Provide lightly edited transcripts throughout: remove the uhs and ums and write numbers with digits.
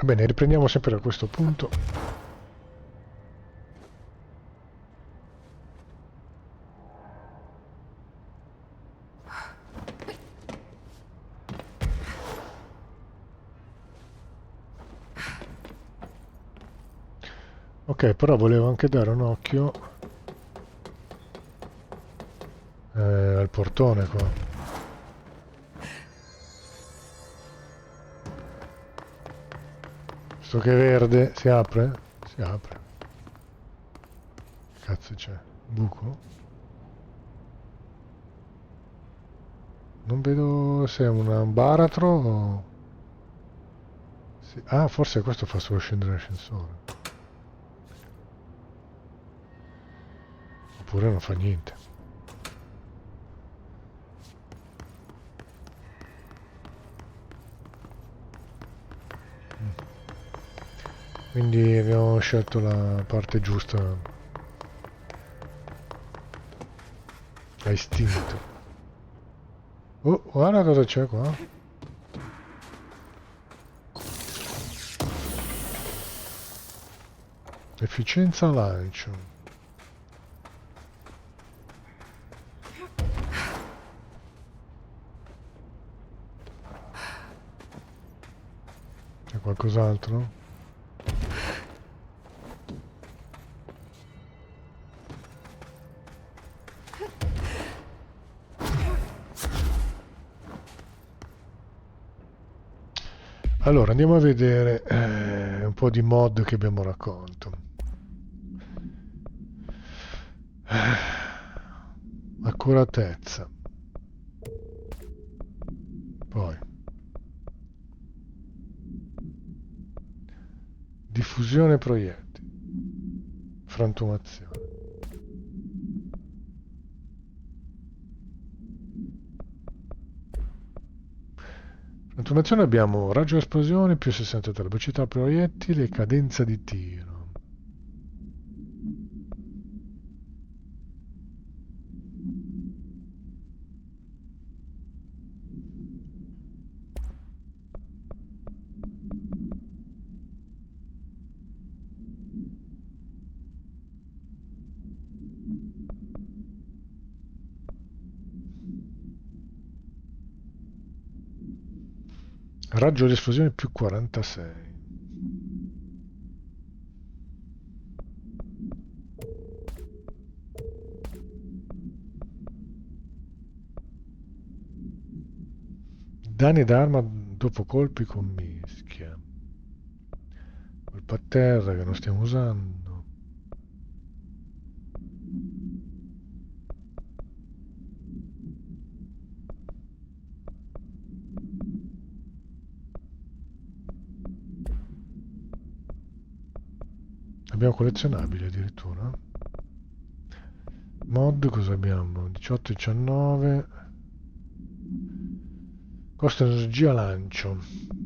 Va bene, riprendiamo sempre da questo punto. Ok, però volevo anche dare un occhio al portone qua. Sto che è verde, si apre? Si apre. Cazzo c'è? Buco? Non vedo se è un baratro o... Ah, forse questo fa solo scendere l'ascensore. Oppure non fa niente. Quindi abbiamo scelto la parte giusta a istinto. Oh, guarda cosa c'è qua. Efficienza lancio. C'è qualcos'altro? Allora, andiamo a vedere un po' di mod che abbiamo raccolto. Accuratezza. Poi. Diffusione proiettili. Frantumazione. Frantumazione abbiamo raggio esplosione più 63, velocità proiettili e cadenza di tiro. Raggio di esplosione più 46. Danni d'arma dopo colpi con mischia. Colpo a terra che non stiamo usando. Abbiamo collezionabili addirittura. Mod cosa abbiamo? 18 e 19. Costo energia lancio.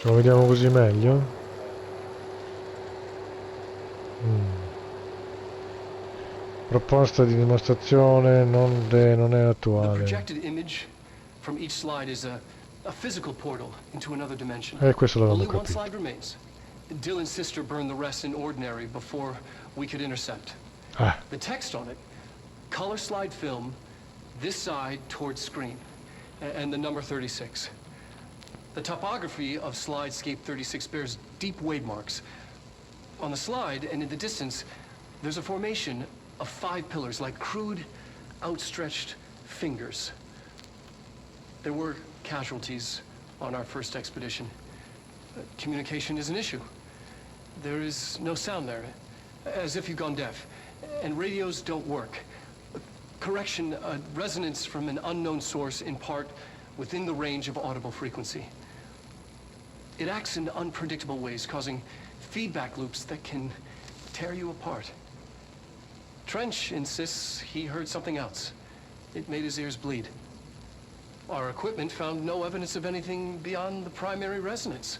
Lo vediamo così meglio? Proposta di dimostrazione non è The attuale. projected image from each slide is a physical portal into another dimension. Questo l'avevamo Only one capito. slide remains. Dylan's sister burned the rest in ordinary before we could intercept. Ah, The text on it, color slide film, this side towards screen, and the number 36. The topography of slidescape 36 bears deep wade marks. On the slide and in the distance, there's a formation of 5 pillars like crude, outstretched fingers. There were casualties on our first expedition. Communication is an issue. There is no sound there, as if you've gone deaf. And radios don't work. Correction, resonance from an unknown source in part within the range of audible frequency. It acts in unpredictable ways, causing feedback loops that can tear you apart. Trench insists he heard something else. It made his ears bleed. Our equipment found no evidence of anything beyond the primary resonance.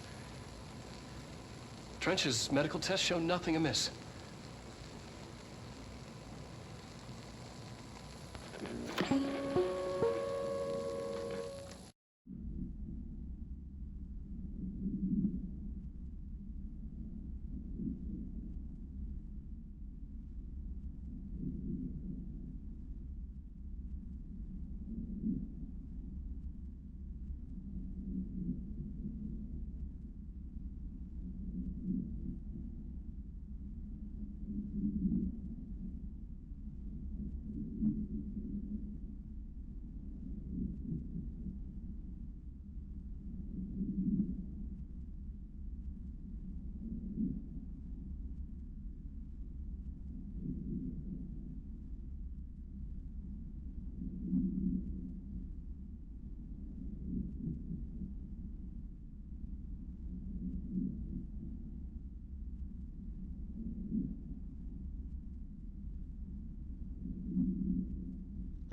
Trench's medical tests show nothing amiss.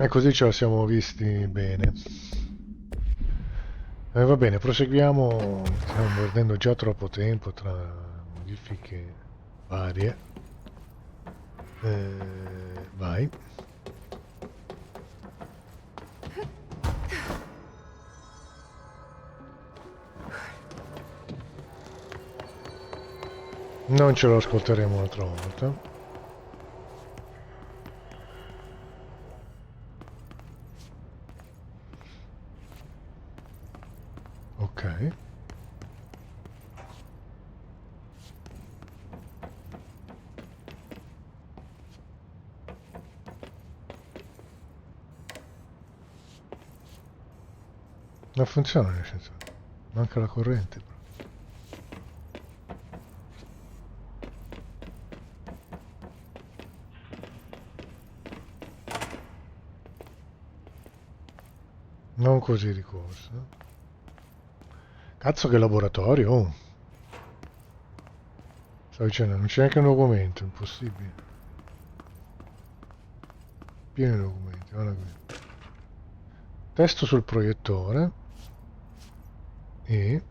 E così ce la siamo visti bene. Va bene, proseguiamo. Stiamo perdendo già troppo tempo tra modifiche varie. Vai. Non ce lo ascolteremo un'altra volta. Ok. Non funziona nel senso. Manca la corrente. Non così di corsa. Cazzo che laboratorio. Oh. Stavo dicendo, non c'è neanche un documento, impossibile. Pieno di documenti, guarda qui. Testo sul proiettore e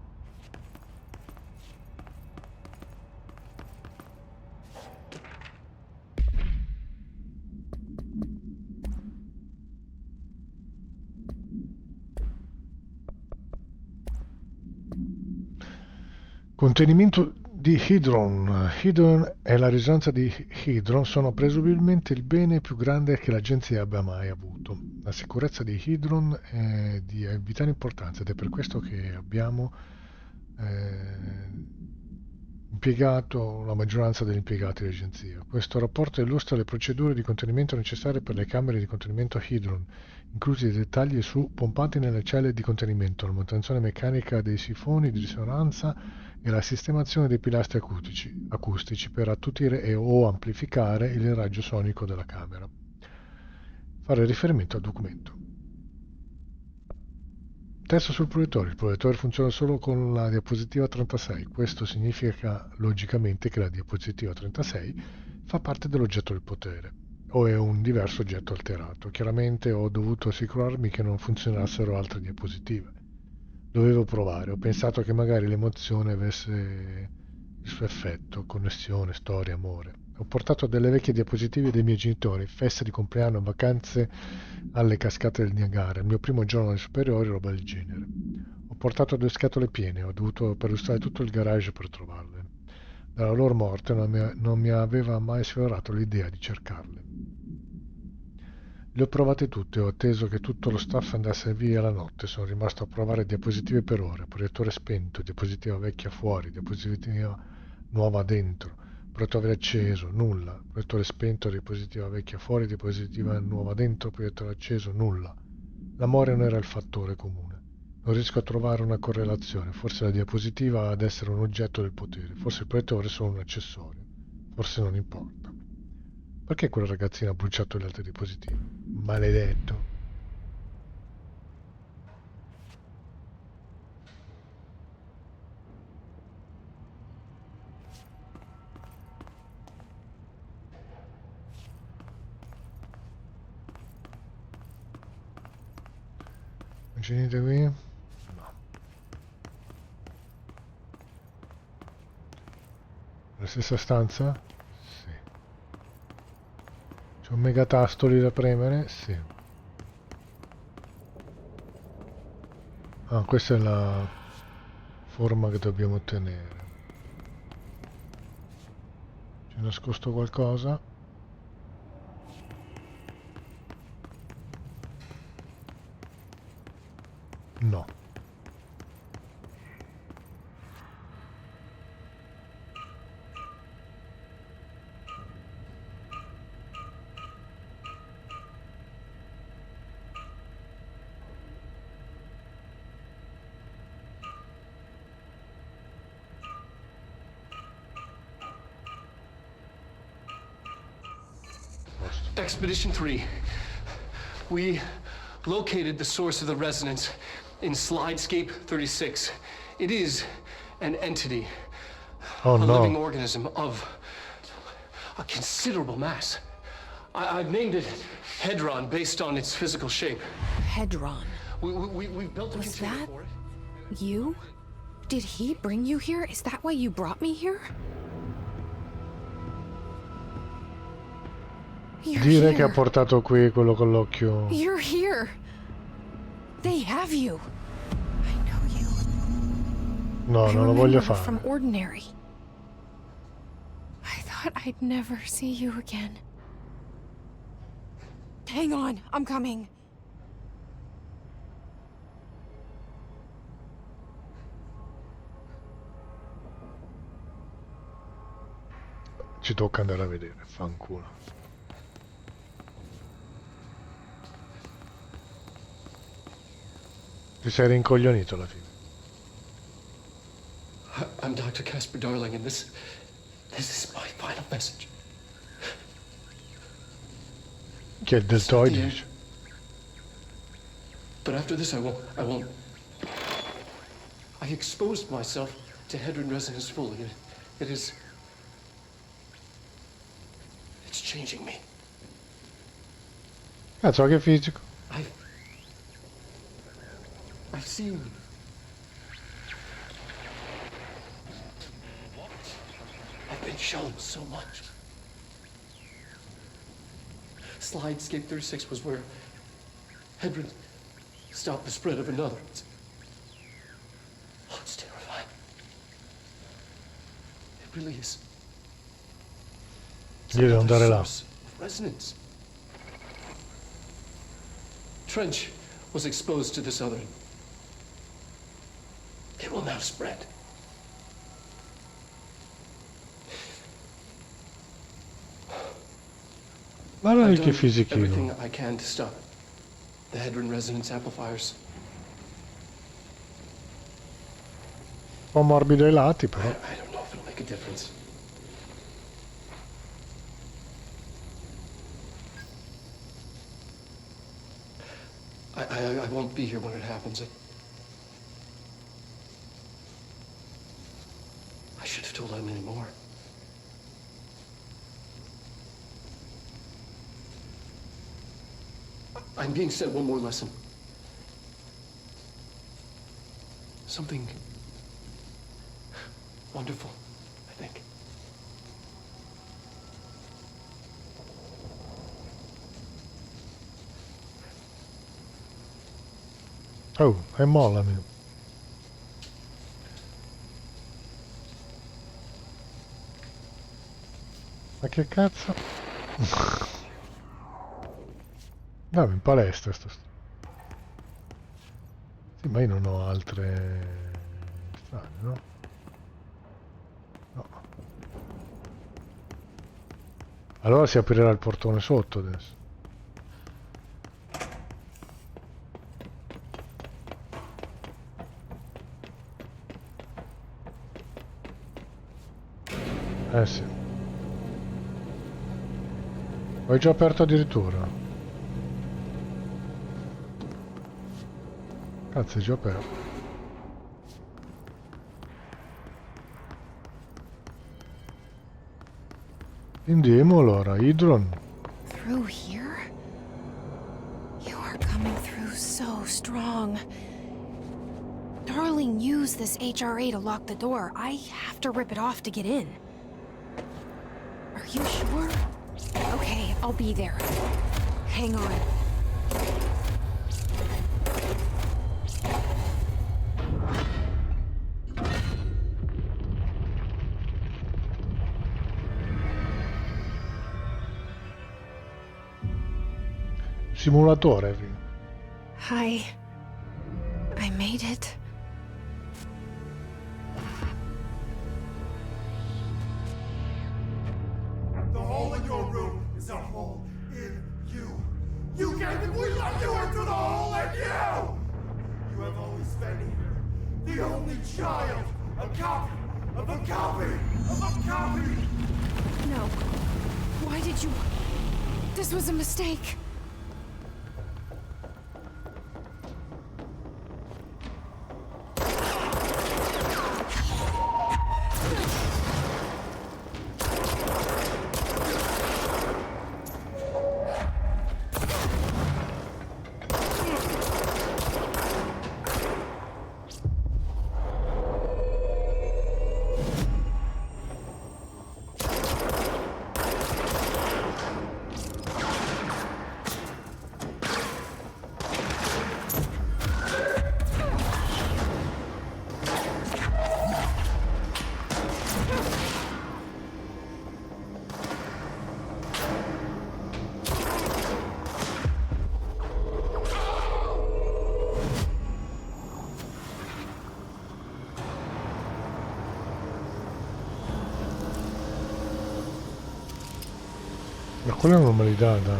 contenimento di Hydron. Hydron e la risonanza di Hydron sono presumibilmente il bene più grande che l'agenzia abbia mai avuto. La sicurezza di Hydron è di vitale importanza ed è per questo che abbiamo impiegato la maggioranza degli impiegati dell'agenzia. Questo rapporto illustra le procedure di contenimento necessarie per le camere di contenimento Hydron, inclusi i dettagli su pompati nelle celle di contenimento, la manutenzione meccanica dei sifoni di risonanza e la sistemazione dei pilastri acustici per attutire e o amplificare il raggio sonico della camera. Fare riferimento al documento. Testo sul proiettore. Il proiettore funziona solo con la diapositiva 36. Questo significa logicamente che la diapositiva 36 fa parte dell'oggetto del potere o è un diverso oggetto alterato. Chiaramente ho dovuto assicurarmi che non funzionassero altre diapositive. Dovevo provare, ho pensato che magari l'emozione avesse il suo effetto, connessione, storia, amore. Ho portato delle vecchie diapositive dei miei genitori, feste di compleanno, vacanze alle cascate del Niagara, il mio primo giorno alle superiori, roba del genere. Ho portato 2 scatole piene, ho dovuto perlustrare tutto il garage per trovarle. Dalla loro morte non mi aveva mai sfiorato l'idea di cercarle. Le ho provate tutte, ho atteso che tutto lo staff andasse via la notte, sono rimasto a provare diapositive per ore, proiettore spento, diapositiva vecchia fuori, diapositiva nuova dentro, proiettore acceso, nulla, proiettore spento, diapositiva vecchia fuori, diapositiva nuova dentro, proiettore acceso, nulla. L'amore non era il fattore comune. Non riesco a trovare una correlazione, forse la diapositiva ha ad essere un oggetto del potere, forse il proiettore è solo un accessorio, forse non importa. Perché quel ragazzino ha bruciato le altre diapositive? Maledetto. c'è niente qui? No. La stessa stanza? Sì. C'è un megatasto lì da premere? Sì. Ah, questa è la forma che dobbiamo ottenere. C'è nascosto qualcosa? No. Posto. Expedition 3. We located the source of the resonance in Slidescape 36. It is an entity, Oh a living no. organism of a considerable mass. I've named it Hedron based on its physical shape. Hedron. We built a Was container that for it. you? Did he bring you here? Is that why you brought me here? You're Dire che ha here. portato qui quello con l'occhio. You're here. They have you. I know you. No, I non lo voglio remember fare. from Ordinary. I thought I'd never see you again. Hang on, I'm coming. Ci tocca andare a vedere, fanculo. Ti sei rincoglionito alla fine. I'm Dr. Casper Darling, and this is my final message. Chi è il deltoide? Dice. But after this, I won't. I exposed myself to Hedron resonance fully. It's changing me. Cazzo, che fisico. I've seen. I've been shown so much. Slidescape 36 was where Hedron stopped the spread of another. It's terrifying. It really is. It's Io devo another andare là. source of resonance. Trench was exposed to this other. It will now spread. Guarda I've che done fisichino. everything I can to stop the Hedron resonance amplifiers. Un po' morbido ai lati, I però. don't know if it'll make a difference. I won't be here when it happens. I should have told Emily more. I'm being sent one more lesson. Something wonderful, I think. Oh, e mollami. Ma che cazzo? Andiamo in palestra sto. Sì, ma io non ho altre strade, no? No. Allora si aprirà il portone sotto adesso. Eh sì. Ho già aperto addirittura. Cazzo, è già aperto. Andiamo allora, Hydron. Through here? You are coming through so strong. Darling used this HRA to lock the door. I have to rip it off to get in. Are you sure? Okay, I'll be there. Hang on. Simulatore. I made it. The hole in your room is a hole in you. You gave it, we let you into the hole in you! You have always been here. The only child. A copy of a copy of a copy! No. Why did you... This was a mistake. Ma quella è una normalità da...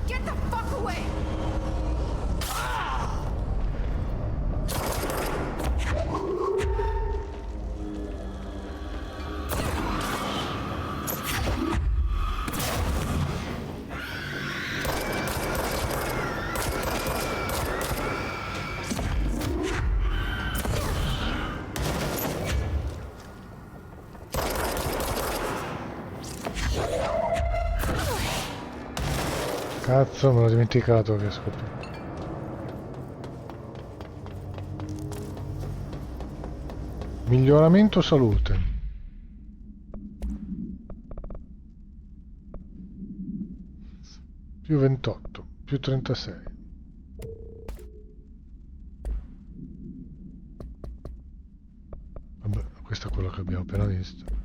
Get the fuck away! Cazzo, me l'ho dimenticato che scoppia. Miglioramento salute. Più 28, più 36. Vabbè, questo è quello che abbiamo appena visto.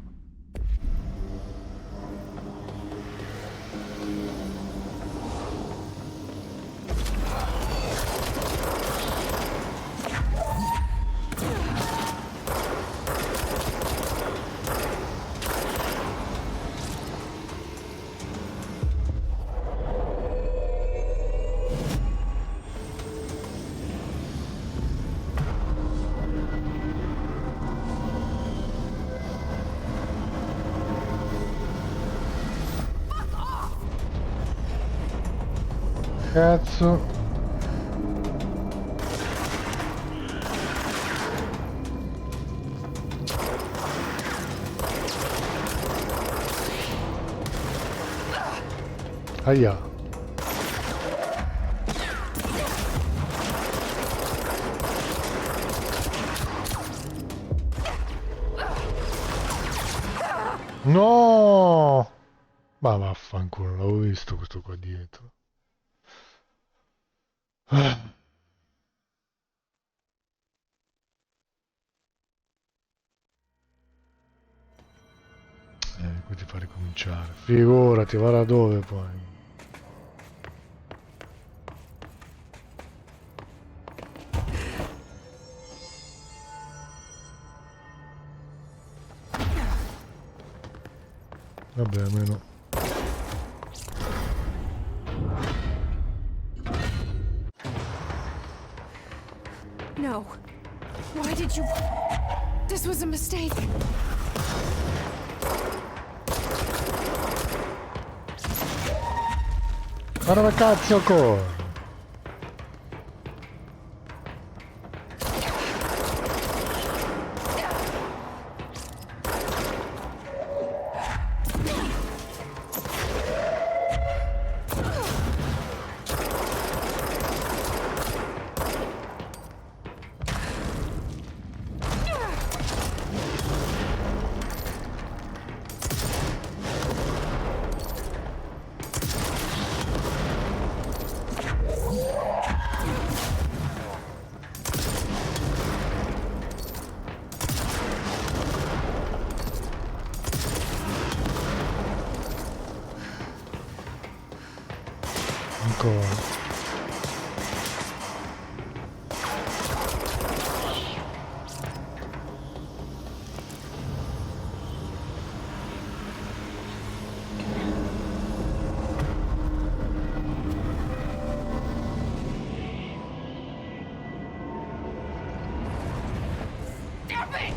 Cazzo. Aia. No! Ma vaffanculo, l'avevo visto questo qua dietro. Qui ti fa ricominciare. Figurati, va da dove poi? Vabbè, almeno. No. Why did you... This was a mistake. Ma dove cazzo corri? stanco. Damn it!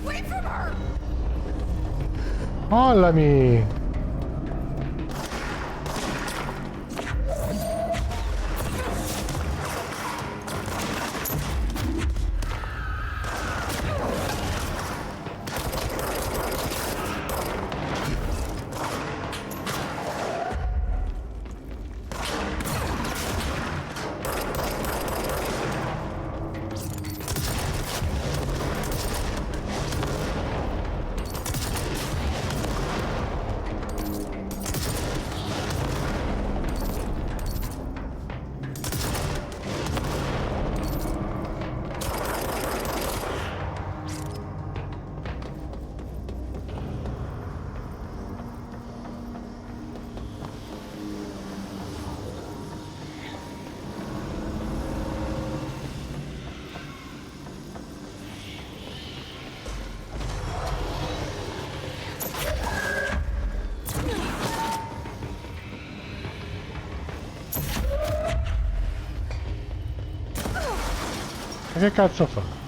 Wait from her! Mollami! Ma che cazzo fa?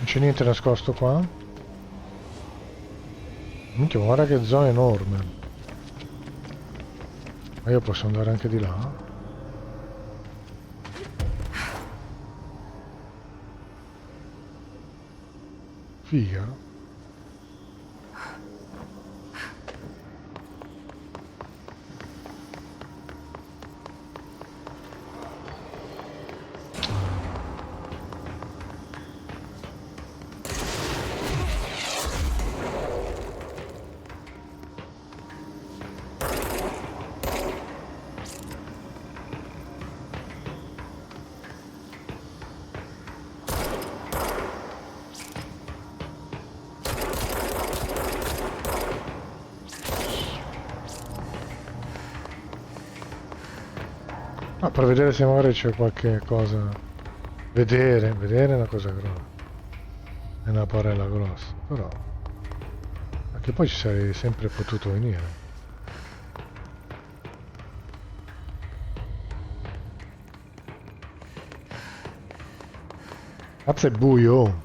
Non c'è niente nascosto qua? Minchia, guarda che zona enorme. Ma io posso andare anche di là? Figa. Ah, per vedere se magari c'è qualche cosa. Vedere è una cosa grossa. È una barella grossa, però. Anche poi ci sarei sempre potuto venire. Cazzo è buio!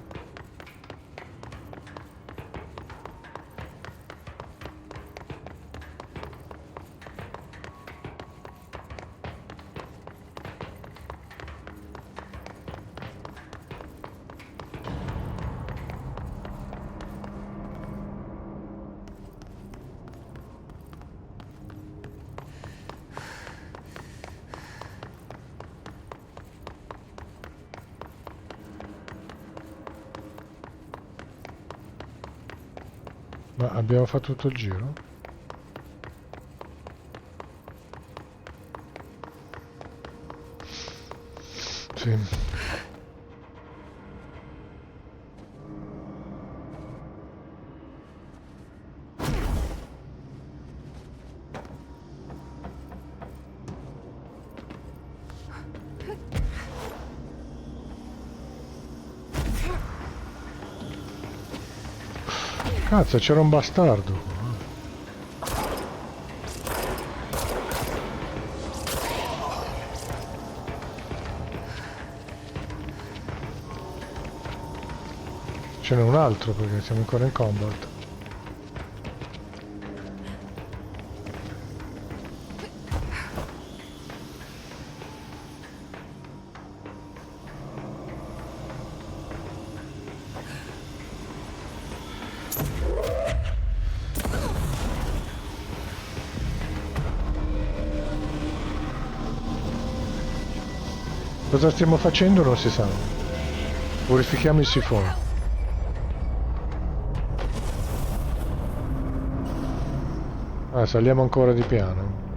Ma abbiamo fatto tutto il giro? Sì. Cazzo, c'era un bastardo qua. Ce n'è un altro perché siamo ancora in combat. Cosa stiamo facendo non si sa. Purifichiamo il sifone. Ah, saliamo ancora di piano.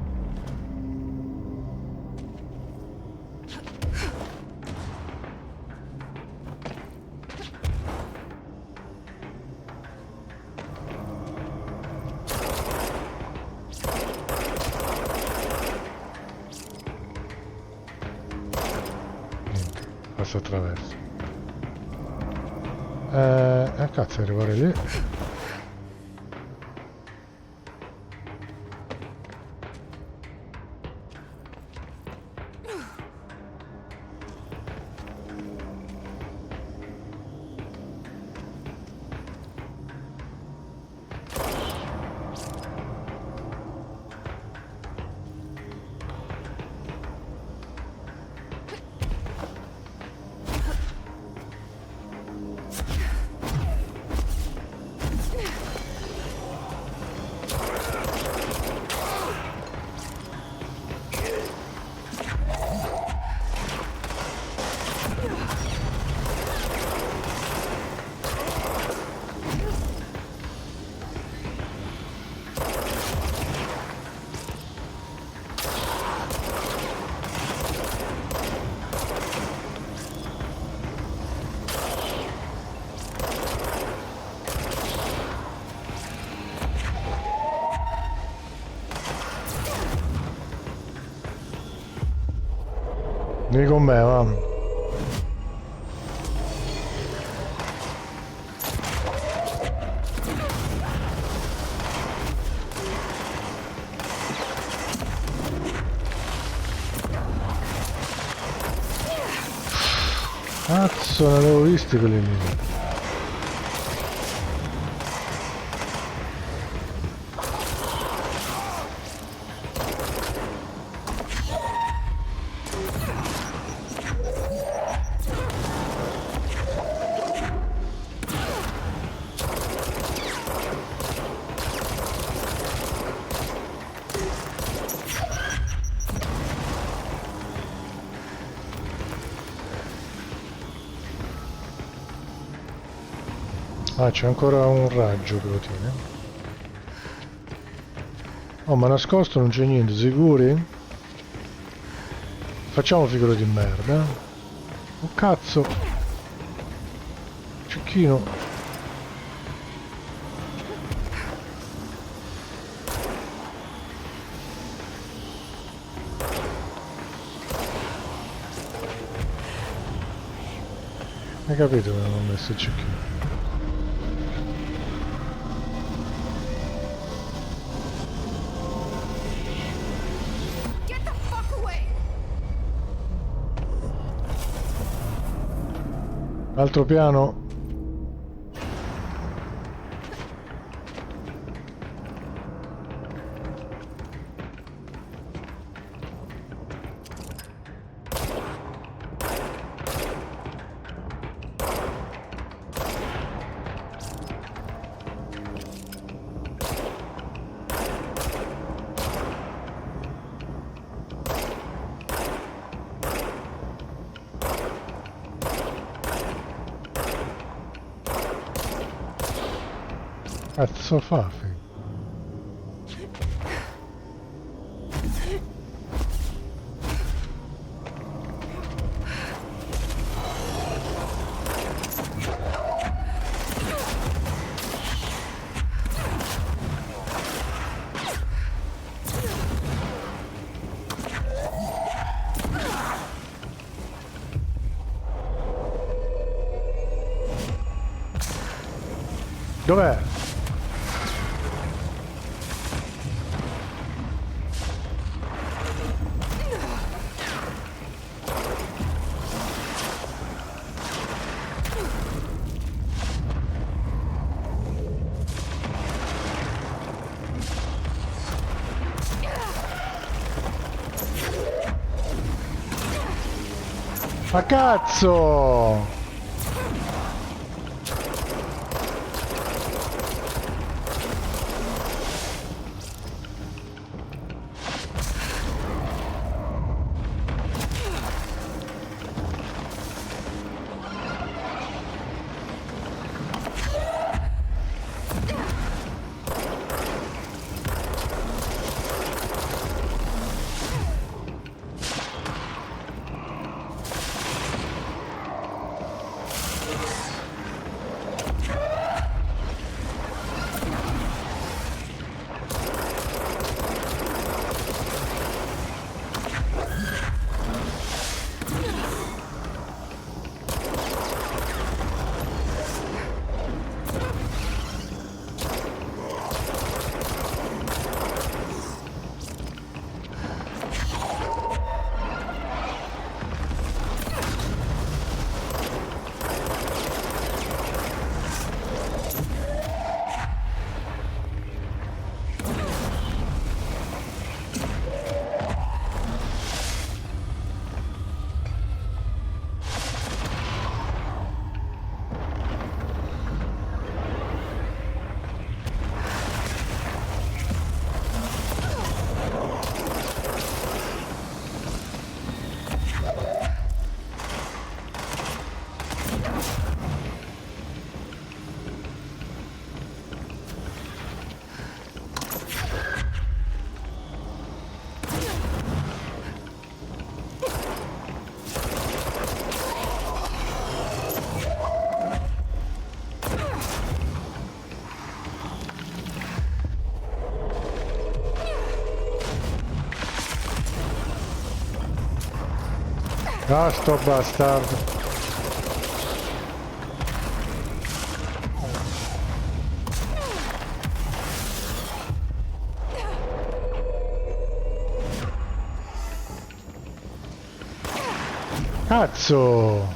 Niente, passa attraverso. Cazzo, arrivare lì. Vieni con me, va. Cazzo, non avevo visti quelli lì. Ah, c'è ancora un raggio che lo tiene. Oh, ma nascosto non c'è niente, sicuri? Facciamo figura di merda. Oh cazzo! Cecchino! Hai capito che non ho messo il cecchino? Get the fuck away! Altro piano. Cazzo fa? Dov'è? Ma cazzo! Ah, sto bastardo. Cazzo!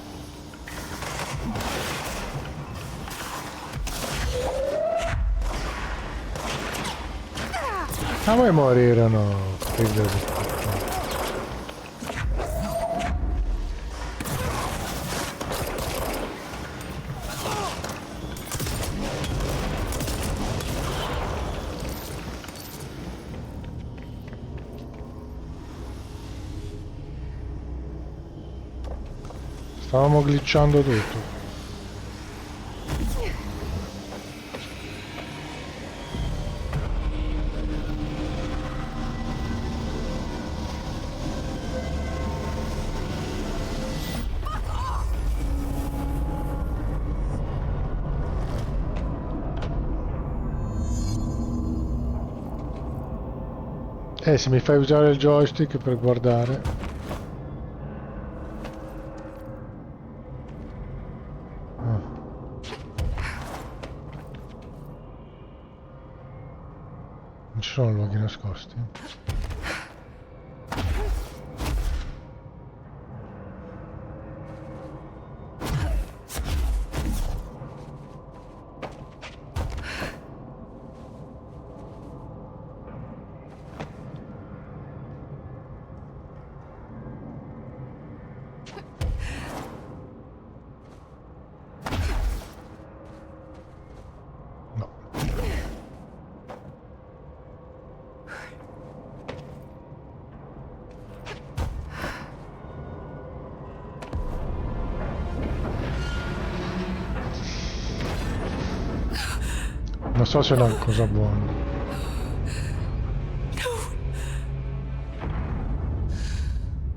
Ma vuoi morire o no? Figlio di puttana. Stavamo glitchando tutto. Se mi fai usare il joystick per guardare. Ah. Non ci sono luoghi nascosti. No. Non so se è una cosa buona.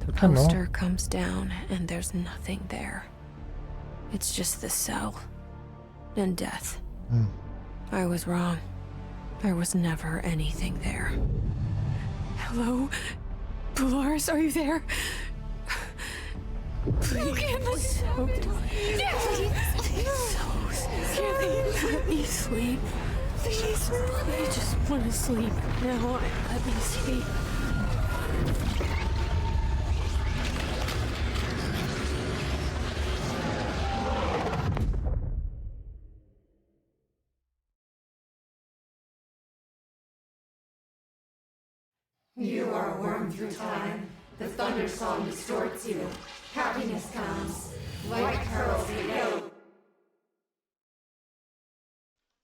Perché no? Poster comes down and there's nothing there. It's just the cell and death. I was wrong. There was never anything there. Hello? Dolores, are you there? Please. Please, let me sleep. Please, I just want to sleep. Now, let me sleep. You are a worm through time. The thunder song distorts you. Happiness comes. White pearls reveal.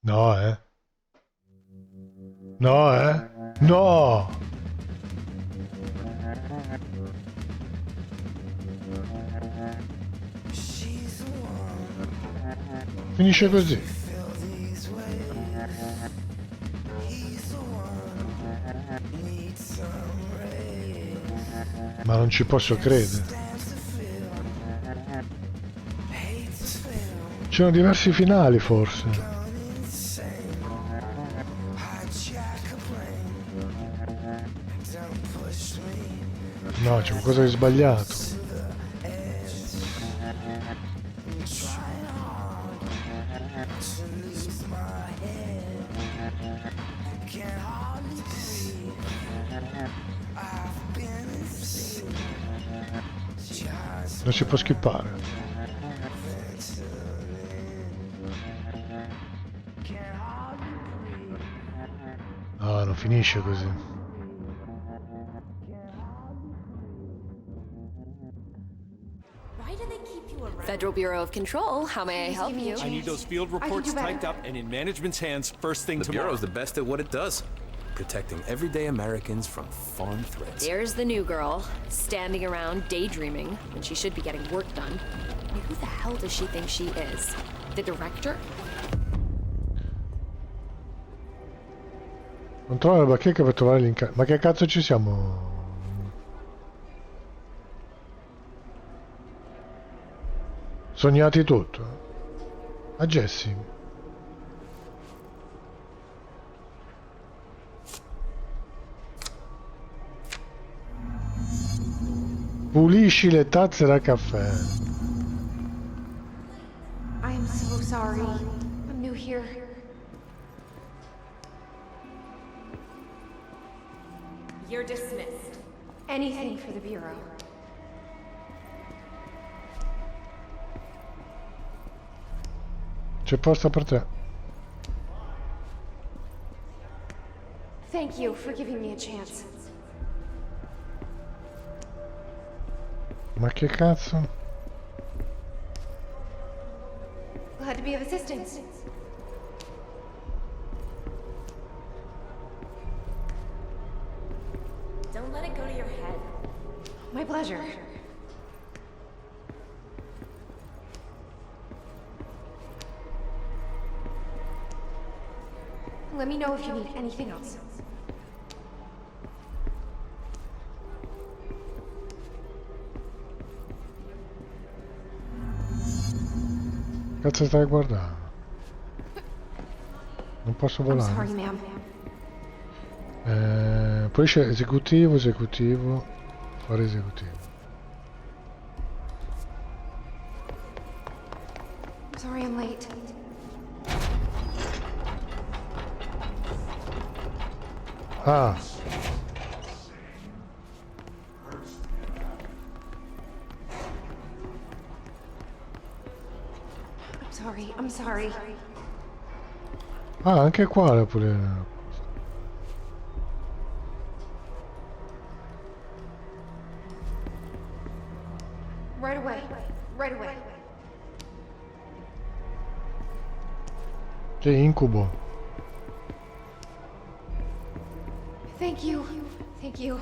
No, No, No! Finisce così. Ma non ci posso credere. C'erano diversi finali forse. No, c'è qualcosa di sbagliato. Non si può skippare. No, non finisce così. Federal Bureau of Control, how may I help you? I need those field reports typed up and in management's hands first thing The tomorrow. Bureau's the best at what it does. Protecting everyday Americans from foreign threats. There's the new girl, standing around daydreaming when she should be getting work done. I mean, who the hell does she think she is? The director? Non trovo la bacheca per trovare l'incarico. Ma che cazzo ci siamo? Sognati tutto? A Jessie. Pulisci le tazze da caffè. I am so sorry. I'm new here. You're dismissed. Anything for the Bureau. C'è posto per te. Thank you for giving me a chance. Ma che cazzo? Glad to be of assistance. Don't let it go to your head. My pleasure. Let me know if you need anything else. Cazzo stai guardando? Non posso I'm volare. sorry, ma'am. Poi c'è esecutivo, esecutivo, fare esecutivo. Sorry I'm late. Ah, I'm sorry. ah, anche qua la pure. Right away. Right away. Che incubo. Thank you. Thank you.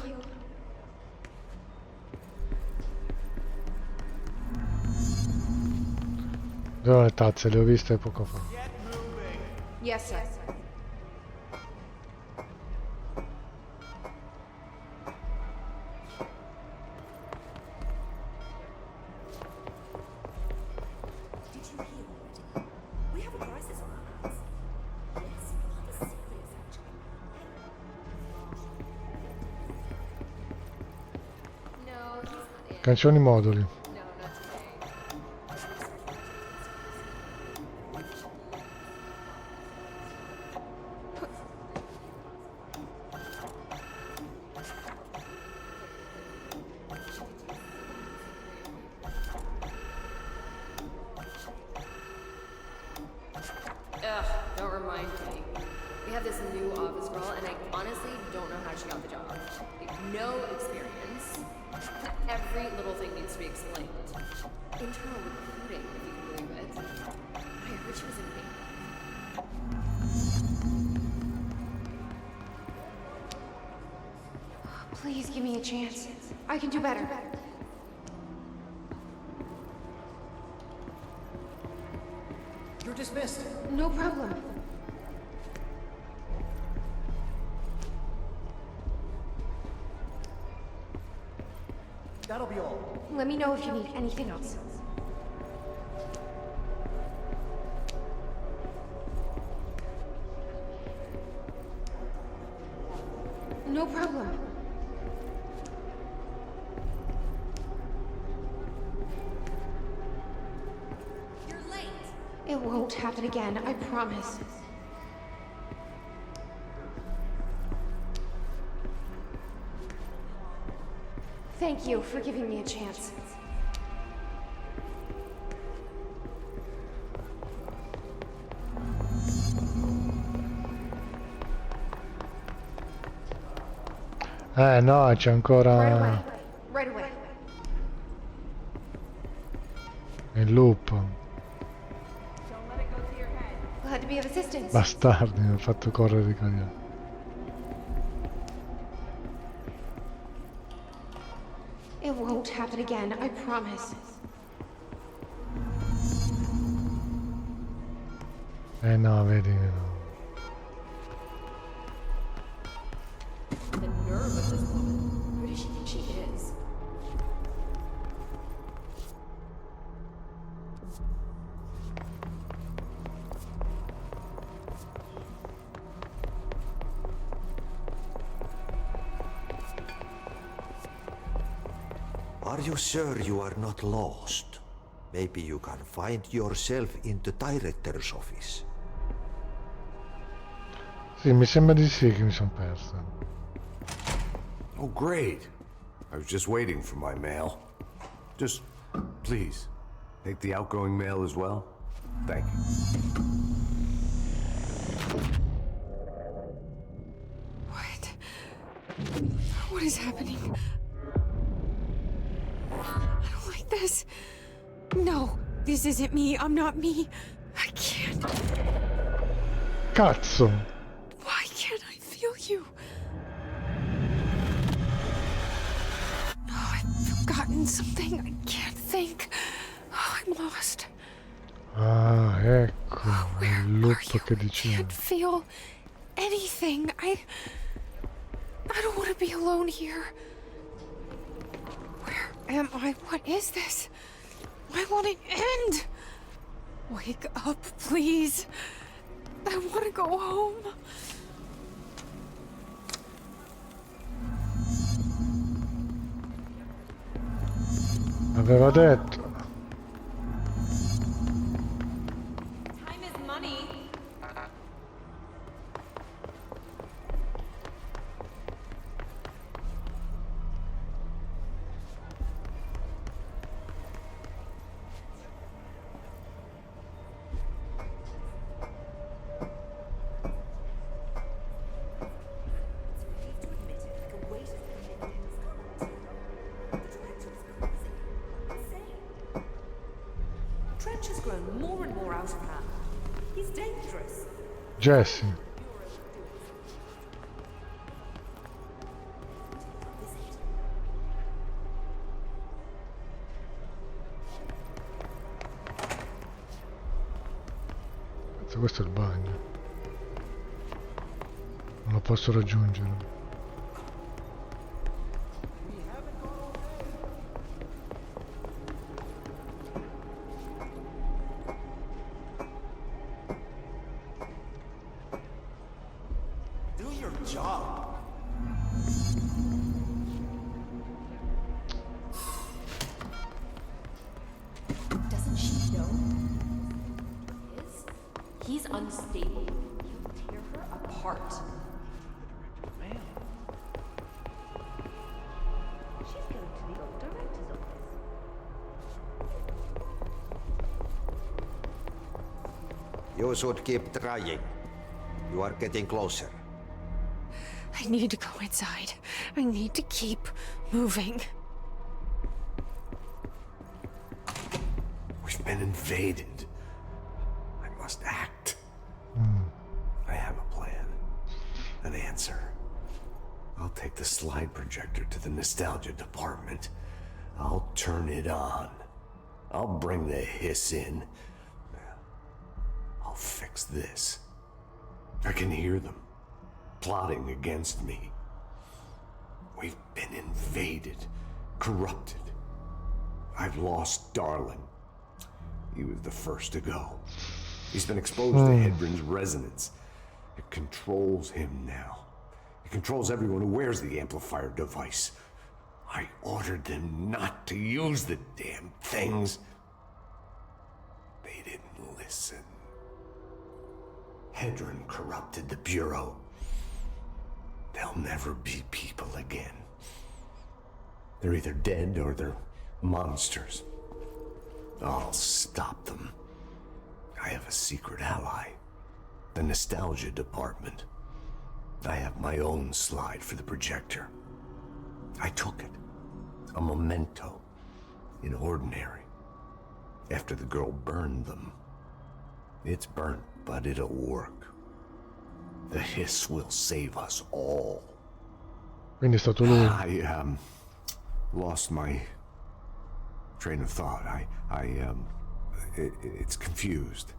Dove le tazze? Le ho viste poco fa. Yes, sir. Canzoni moduli. Ugh, don't remind me. We have this new office girl, and I honestly don't know how she got the job. Like, no experience. Every little thing needs to be explained. Internal recruiting, if you can believe it. I heard she was in Maine. Please give me a chance. I can do better. You're dismissed. No problem. That'll be all. Let me know if you need anything else. No problem. You're late. It won't happen again, I promise. Thank you for giving me a chance. No, c'è Right ancora away. Right away. il loop. Glad to be of assistance. Bastardi, mi ha fatto correre di qua. It won't happen again, I promise. No, vedi. No. The nerve of this woman. Who does she think she is? Are you sure you are not lost? Maybe you can find yourself in the director's office. Sì, mi sembra di sì che mi sono perso. Oh, great. I was just waiting for my mail. Just, please, take the outgoing mail as well. Thank you. What? What is happening? I don't like this. No, this isn't me. I'm not me. I can't. Cazzo! Why can't I feel you? Oh, I've forgotten something. I can't think. Oh, I'm lost. Ah, ecco, Where il loop are you? che I dicevo. can't feel anything. I don't want to be alone here. Where am I? What is this? Why won't it end? Wake up, please. I want to go home. Aveva detto. Time is money. Trench has grown more and more out of hand. He's dangerous. Jesse. Cazzo, questo è il bagno. Non lo posso raggiungere. Do your job. Doesn't she know? He's unstable. He'll tear her apart. She's going to the old director's office. You should keep trying. You are getting closer. I need to go inside. I need to keep moving. We've been invaded. I must act. I have a plan. An answer. I'll take the slide projector to the nostalgia department. I'll turn it on. I'll bring the hiss in. I'll fix this. I can hear them plotting against me. We've been invaded, corrupted. I've lost Darling. He was the first to go. He's been exposed to Hedron's resonance. It controls him now. It controls everyone who wears the amplifier device. I ordered them not to use the damn things. They didn't listen. Hedron corrupted the Bureau. They'll never be people again. They're either dead or they're monsters. I'll stop them. I have a secret ally. The nostalgia department. I have my own slide for the projector. I took it. A memento. In ordinary. After the girl burned them. It's burnt, but it'll work. The hiss will save us all. Quindi è stato lui. I lost my train of thought. It's confused.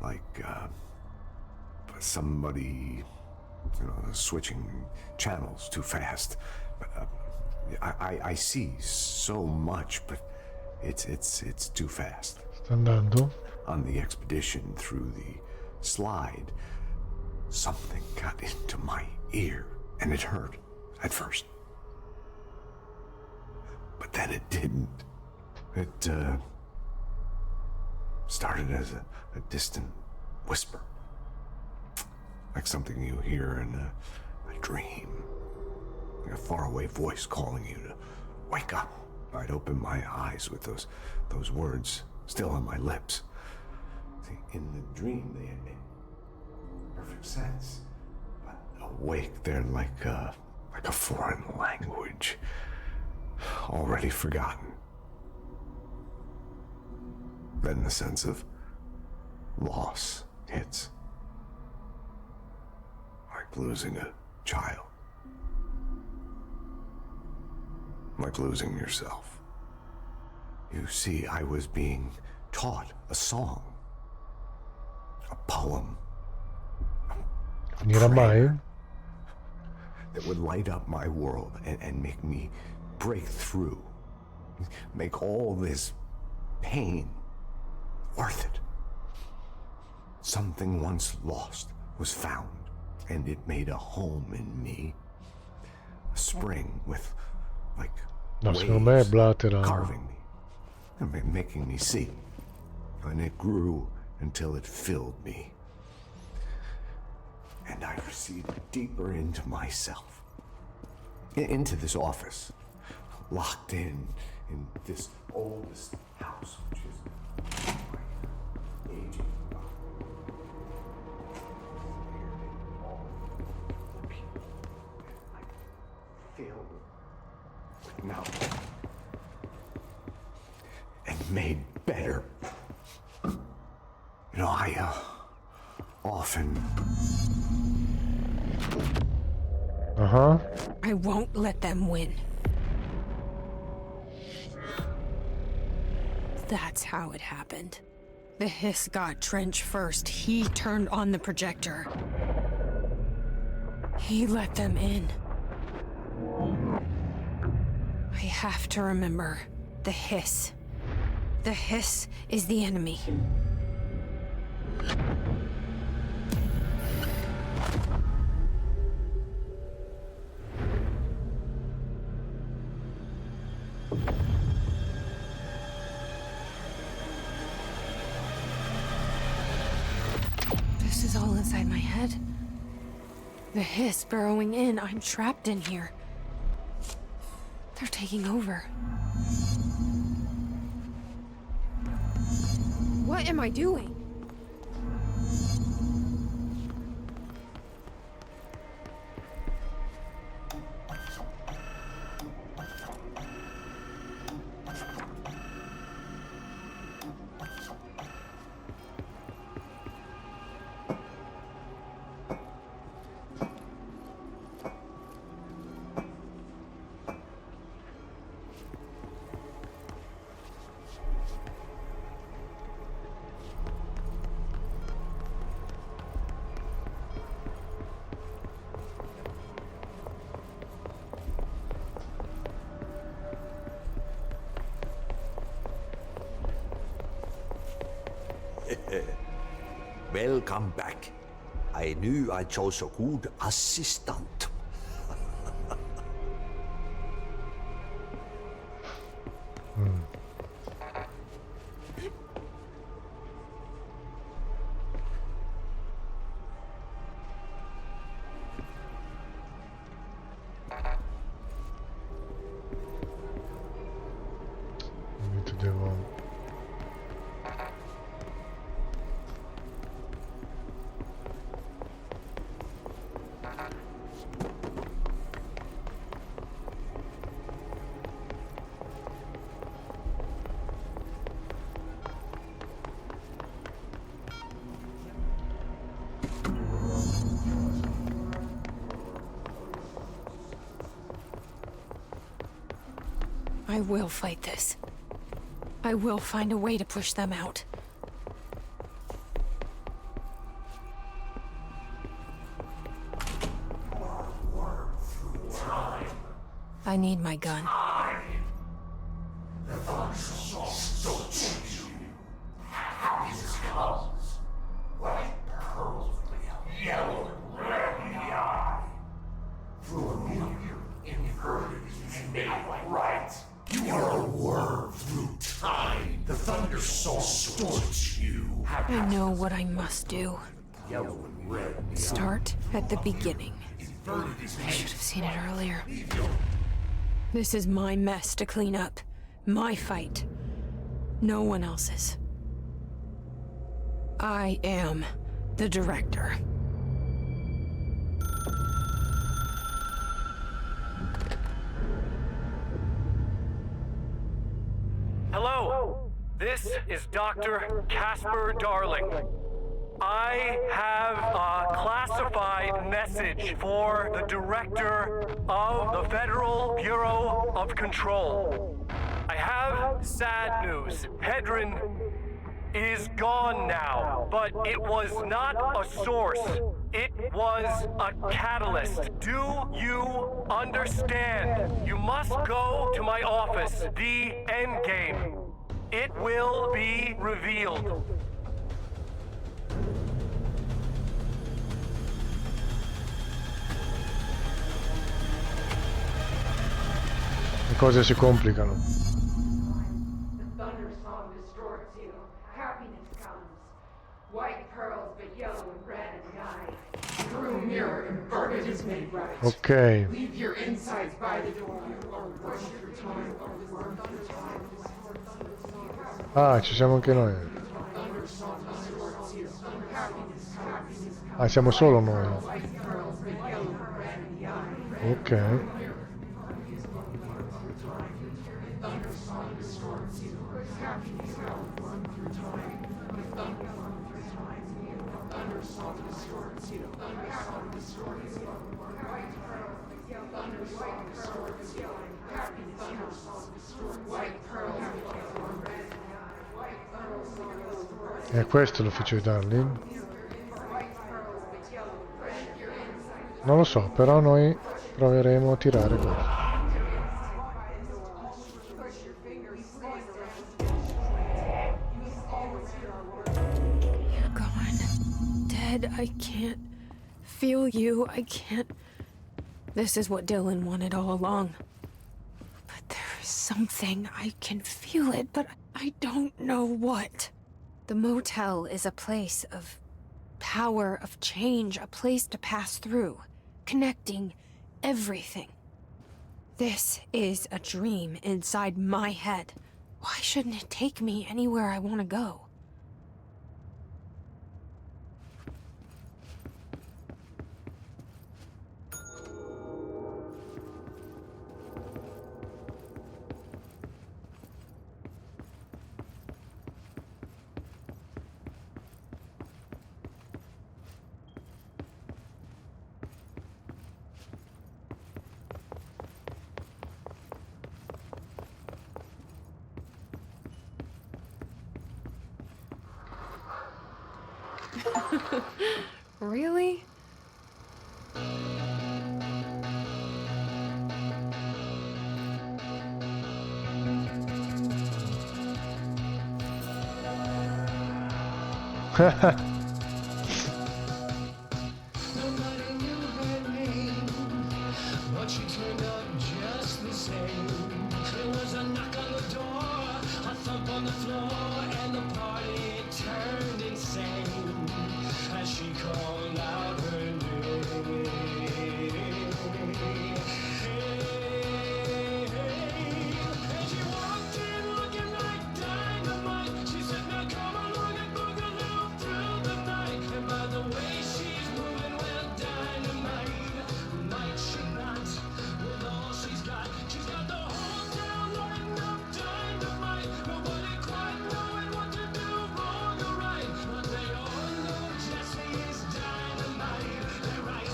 Like, somebody, switching channels too fast. I see so much, but it's too fast. Sta andando. On the expedition through the slide, something got into my ear, and it hurt at first. But then it didn't. It started as a distant whisper. Like something you hear in a dream. Like a faraway voice calling you to wake up. I'd open my eyes with those words still on my lips. See, in the dream they had made perfect sense. But awake they're like a foreign language. Already forgotten. Then the sense of loss hits. Like losing a child. Like losing yourself. You see, I was being taught a song. A poem. Finirà mai? That would light up my world and make me break through. Make all this pain worth it. Something once lost was found, and it made a home in me. A spring with, like, No, secondo me Blatera carving me. making me see. And it grew until it filled me. And I receded deeper into myself. Into this office. Locked in this oldest house, which is my aging filled with knowledge and made better. You know, I often. I won't let them win. That's how it happened. The Hiss got Trench first. He turned on the projector. He let them in. I have to remember the Hiss. The Hiss is the enemy. This is all inside my head. The Hiss burrowing in. I'm trapped in here. They're taking over. What am I doing? Welcome back. I knew I chose a good assistant. I will fight this. I will find a way to push them out. I need my gun. I know what I must do. Start at the beginning. I should have seen it earlier. This is my mess to clean up. My fight. No one else's. I am the director. Hello, this is Dr. Casper Darling. I have a classified message for the director of the Federal Bureau of Control. I have sad news. Hedron is gone now, but it was not a source. It was a catalyst. Do you understand? You must go to my office, the Endgame. It will be revealed. Le cose si complicano. The Thunder Ok. Leave your insides by the door or rush your time. Ah, ci siamo anche noi. Ah, siamo solo noi. Ok. E questo è l'ufficio di Darling? Non lo so, però noi proveremo a tirare questo. You're gone. Dead. I can't feel you. I can't... This is what Dylan wanted all along. But there is something. I can feel it, but I don't know what. The motel is a place of power, of change, a place to pass through, connecting everything. This is a dream inside my head. Why shouldn't it take me anywhere I want to go? Really? But she turned up just the same. There was a knock on the door, a thump on the floor, and the party turned insane as she called out her name. And she walked in looking like dynamite. She said, now come along and boogaloo through the night. And by the way she's moving, well, dynamite. Might she not, with all she's got the whole town lighting up dynamite. Nobody quite knowing what to do, wrong or right, but they all know Jesse is dynamite. They're right.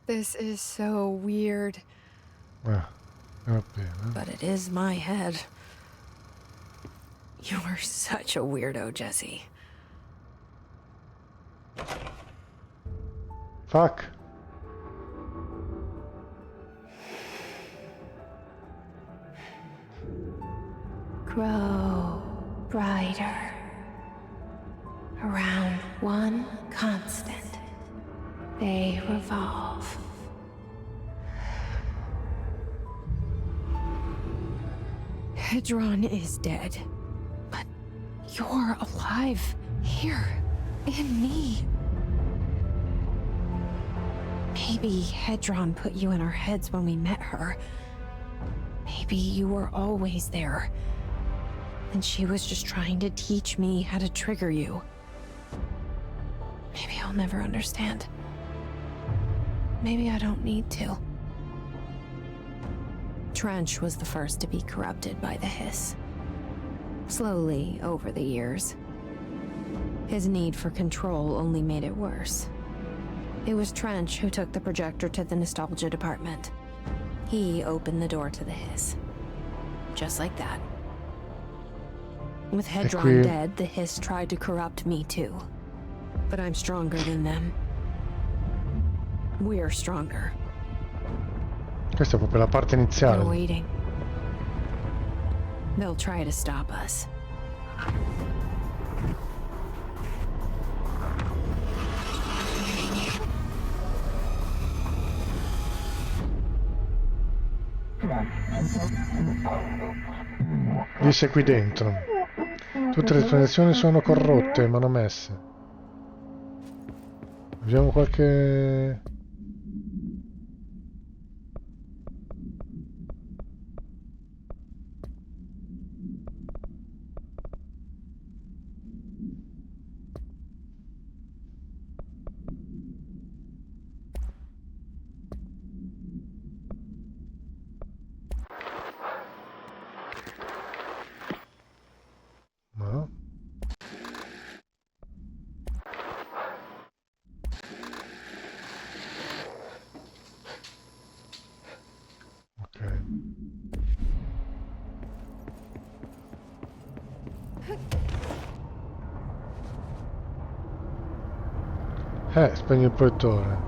This is so weird. Ah, va bene. But it is my head. You're such a weirdo, Jesse. Fuck. Grow brighter around one constant. They revolve. Hedron is dead. But you're alive here in me. Maybe Hedron put you in our heads when we met her. Maybe you were always there. And she was just trying to teach me how to trigger you. Maybe I'll never understand. Maybe I don't need to. Trench was the first to be corrupted by the hiss. Slowly, over the years. His need for control only made it worse. It was Trench who took the projector to the nostalgia department. He opened the door to the hiss. Just like that. With Hedron dead, the hiss tried to corrupt me too. But I'm stronger than them. We're stronger. Questa è proprio la parte They're iniziale. waiting. They'll try to stop us. Come on. Disse qui dentro. Tutte le esplanazioni sono corrotte, manomesse. Abbiamo qualche... No? Ok. Spegni il proiettore.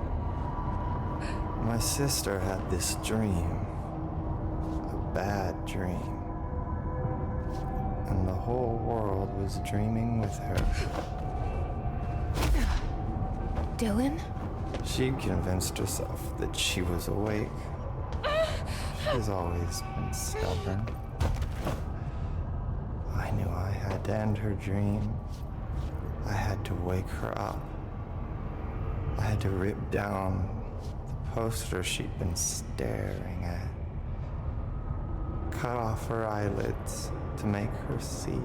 My sister had this dream. A bad dream. And the whole world was dreaming with her. Dylan? She'd convinced herself that she was awake. She's always been stubborn. I knew I had to end her dream. I had to wake her up. I had to rip down the poster she'd been staring at. Cut off her eyelids to make her see.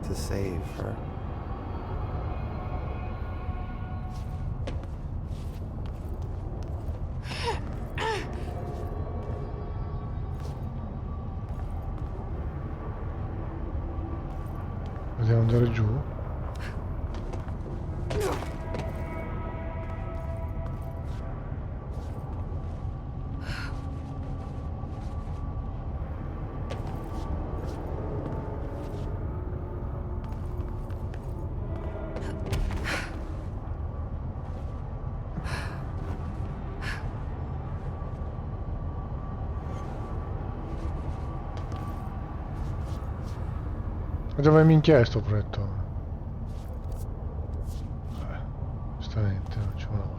To save her. Dobbiamo andare giù. Ma dove mi inchiesto proiettore? Giustamente, non ci vuole.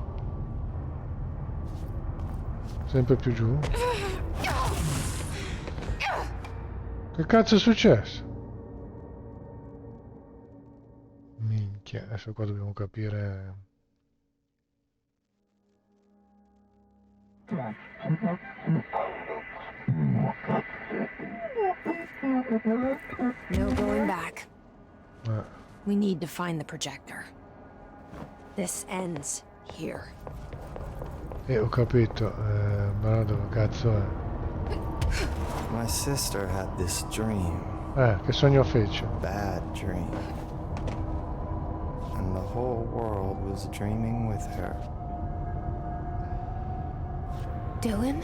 Sempre più giù. Che cazzo è successo? Minchia, adesso qua dobbiamo capire. No going back. We need to find the projector. This ends here. Ho capito, ma dove cazzo è? My sister had this dream. Che sogno fece? Bad dream. And the whole world was dreaming with her. Dylan?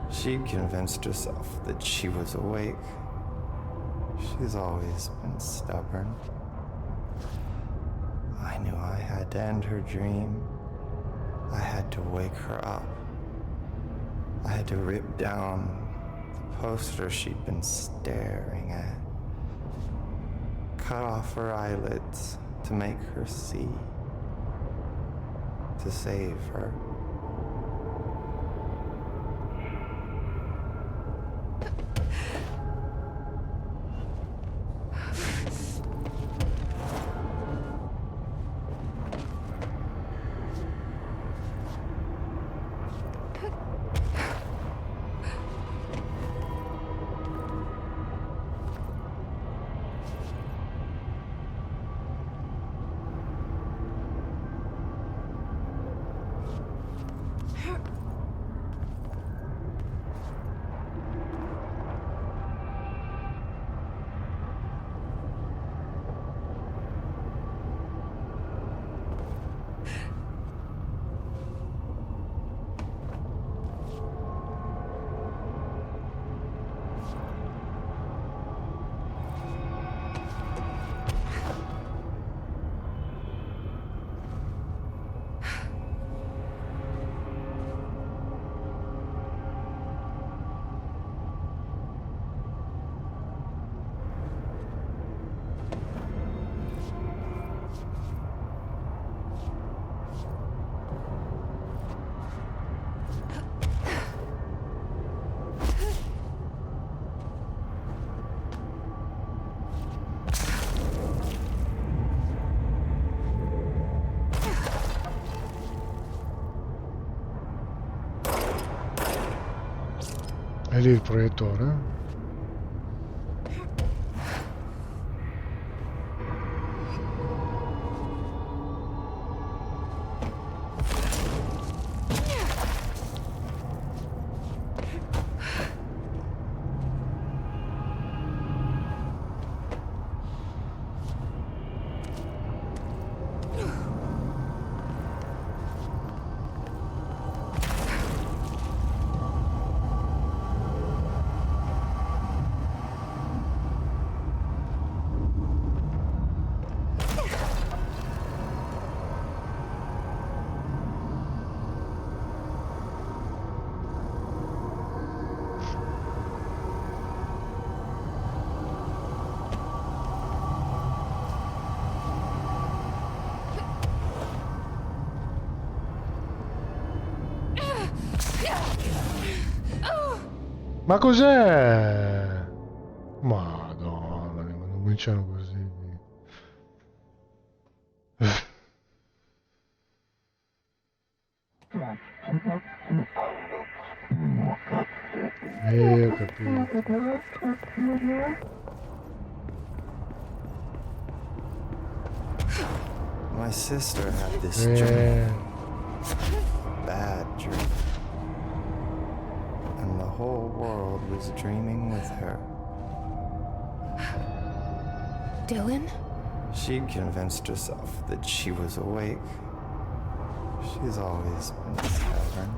She'd convinced herself that she was awake. She's always been stubborn. I knew I had to end her dream. I had to wake her up. I had to rip down the poster she'd been staring at. Cut off her eyelids to make her see. To save her. lì il proiettore. Ma cos'è? Madonna, non cominciano così. Ho capito. My sister had this dream. Bad dream. And the whole world was dreaming with her. Dylan? She'd convinced herself that she was awake. She's always been stubborn.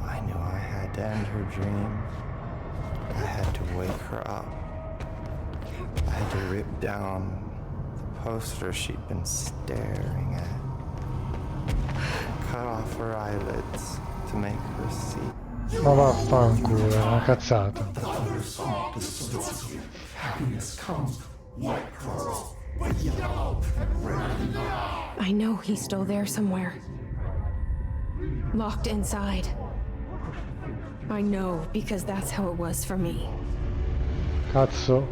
I knew I had to end her dream. I had to wake her up. I had to rip down the poster she'd been staring at. Cut off her eyelids to make her see. Ma vaffanculo, è una cazzata. I know he's still there somewhere. Locked inside. I know, because that's how it was for me. Cazzo.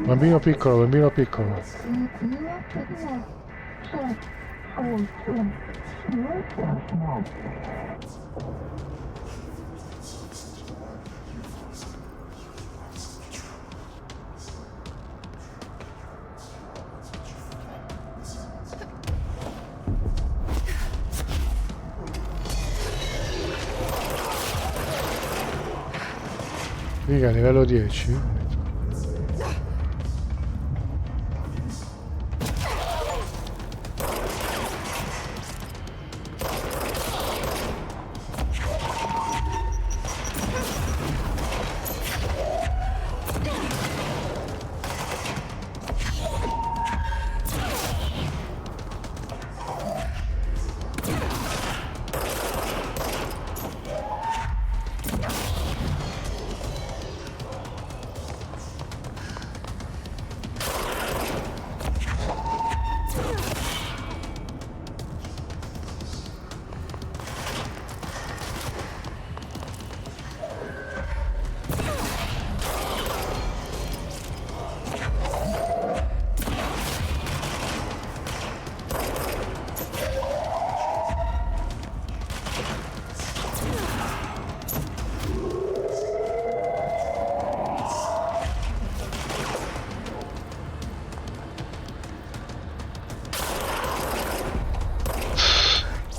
Bambino piccolo, bambino piccolo. Mica livello 10.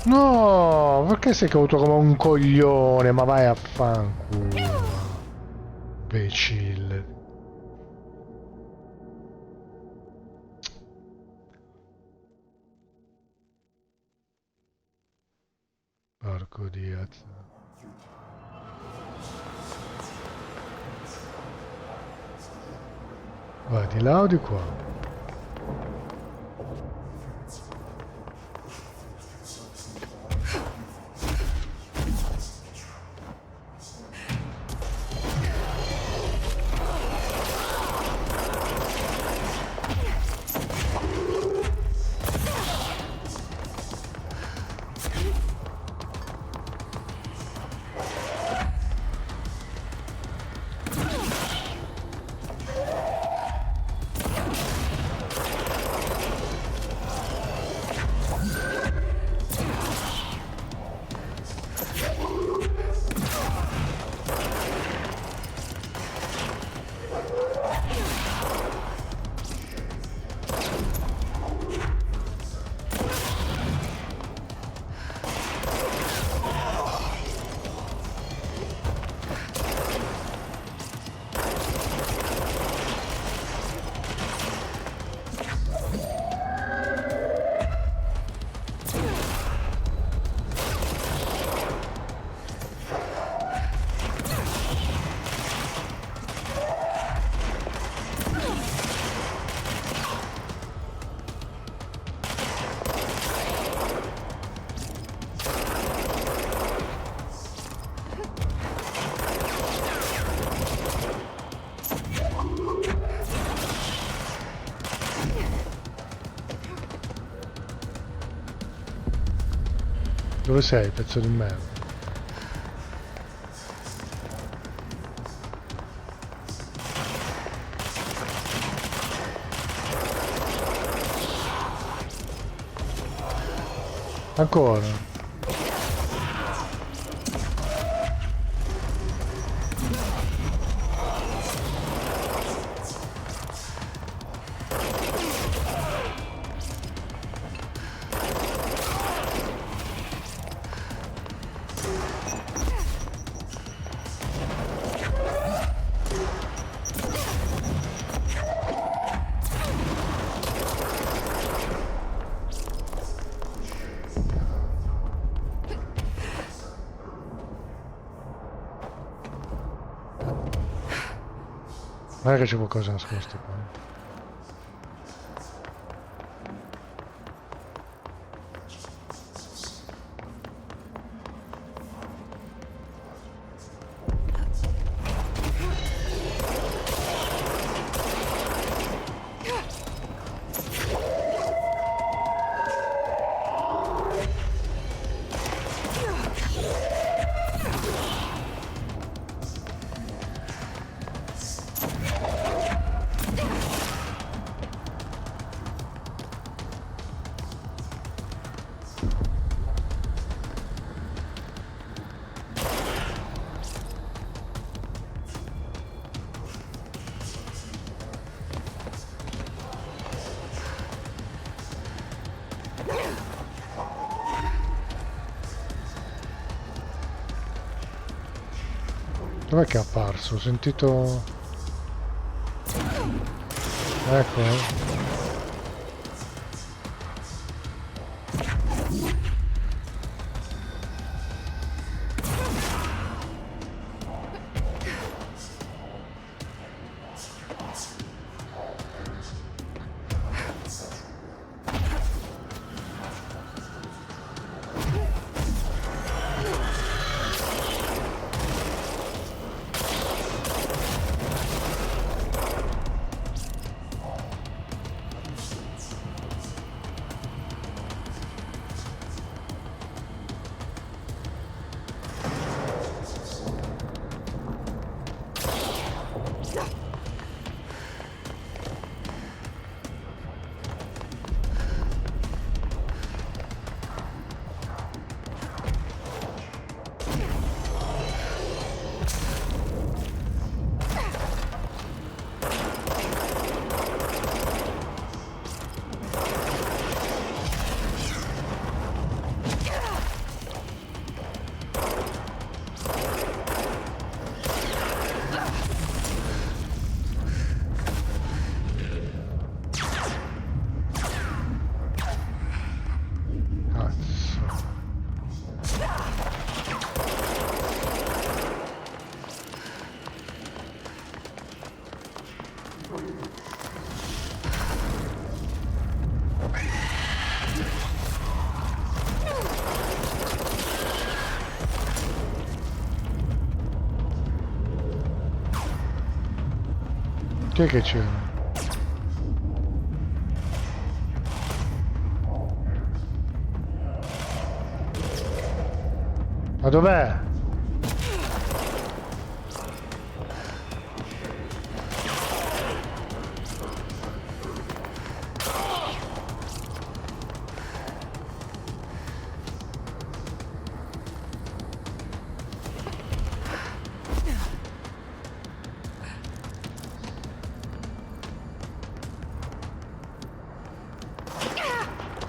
No, perché sei caduto come un coglione? Ma vai a fanculo. Imbecille. Porco Diaz. Vai di là o di qua? Dove sei, pezzo di merda? Ancora? Guarda che c'è qualcosa nascosto qua. Dov'è che è apparso? Ho sentito... Ecco. Chi è che c'era? Ma dov'è?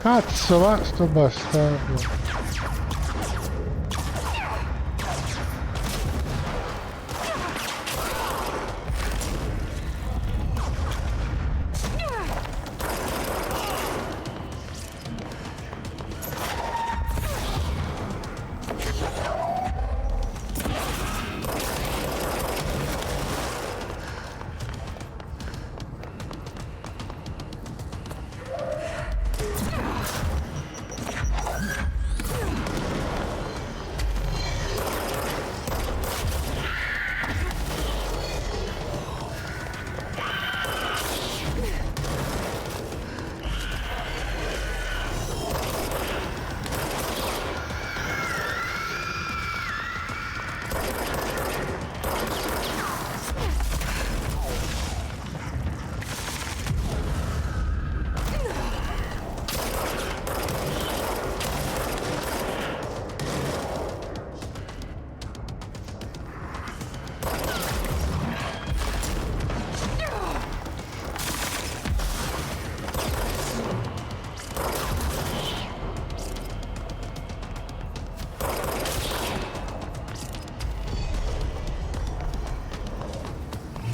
Cazzo, va sto bastardo.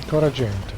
Ancora gente.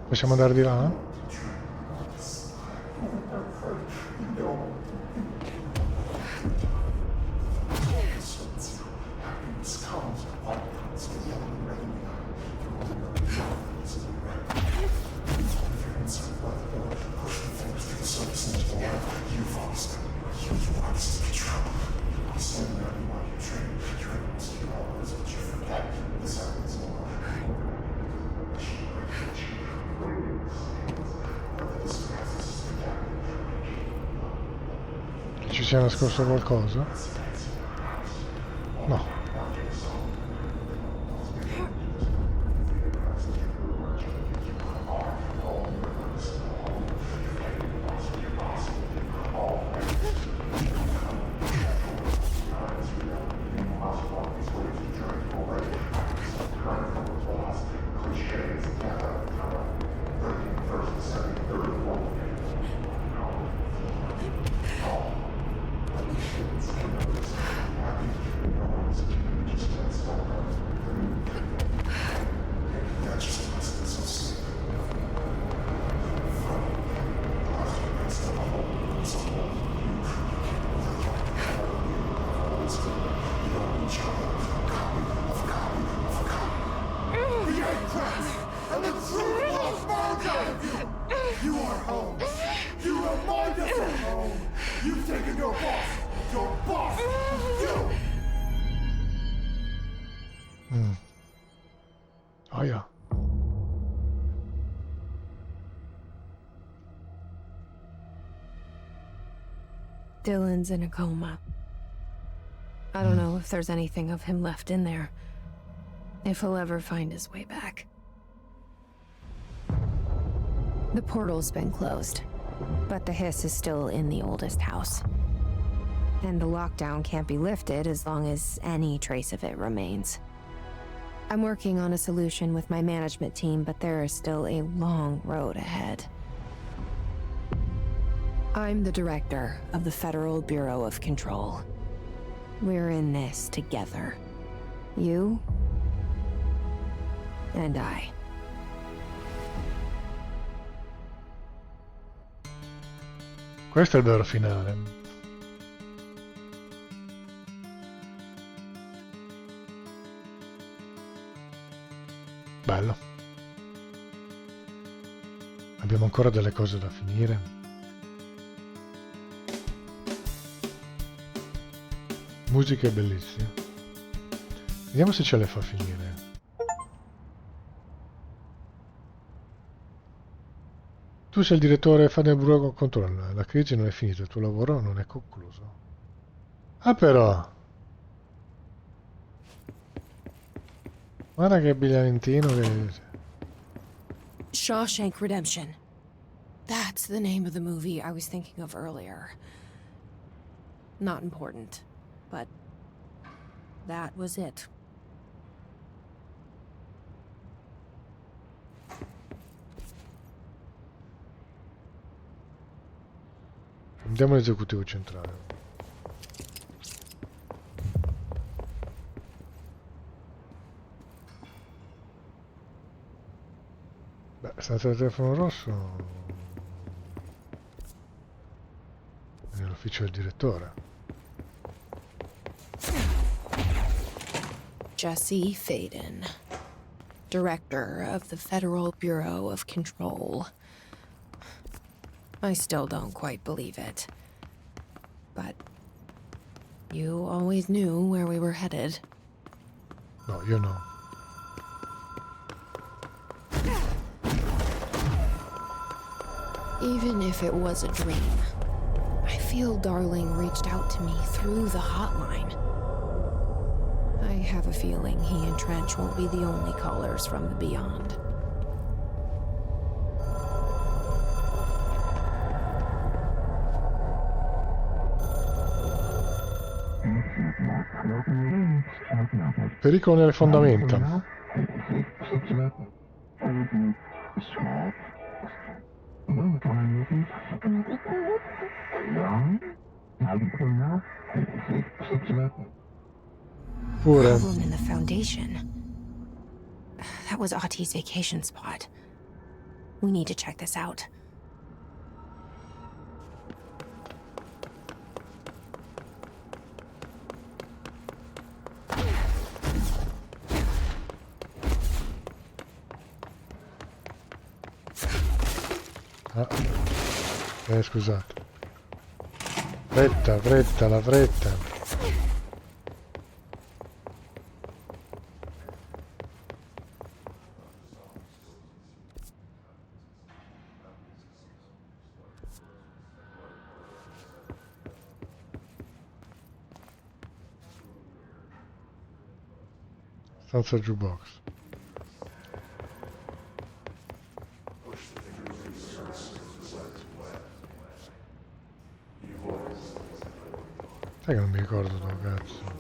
Possiamo andare di là? Ci sia nascosto qualcosa? No. Oh yeah. Dylan's in a coma. I don't know if there's anything of him left in there. If he'll ever find his way back. The portal's been closed, but the hiss is still in the oldest house. And the lockdown can't be lifted as long as any trace of it remains. I'm working on a solution with my management team, but there is still a long road ahead. I'm the director of the Federal Bureau of Control. We're in this together. You and I. Questo è il vero finale. Bello. Abbiamo ancora delle cose da finire. Musiche bellissime. Vediamo se ce le fa finire. Tu sei il direttore, fa del bureau controllo. La crisi non è finita, il tuo lavoro non è concluso. Ah però! Guarda che abbigliamentino che... Shawshank Redemption. That's the name of the movie I was thinking of earlier. Not important, but that was it. Andiamo all'esecutivo centrale. Beh, senza il telefono rosso... Nell'ufficio del direttore. Jesse Faden, Director of the Federal Bureau of Control. I still don't quite believe it. But you always knew where we were headed. No, io no. Even if it was a dream, I feel Darling reached out to me through the hotline. I have a feeling he and Trench won't be the only callers from the beyond. Pericolo nelle fondamenta. Pure. Problem in the foundation. That was Auti's vacation spot. We need to check this out. Ah. Scusate. Fretta, fretta, la fretta. Stanza jukebox. Sai che non mi ricordo dove cazzo.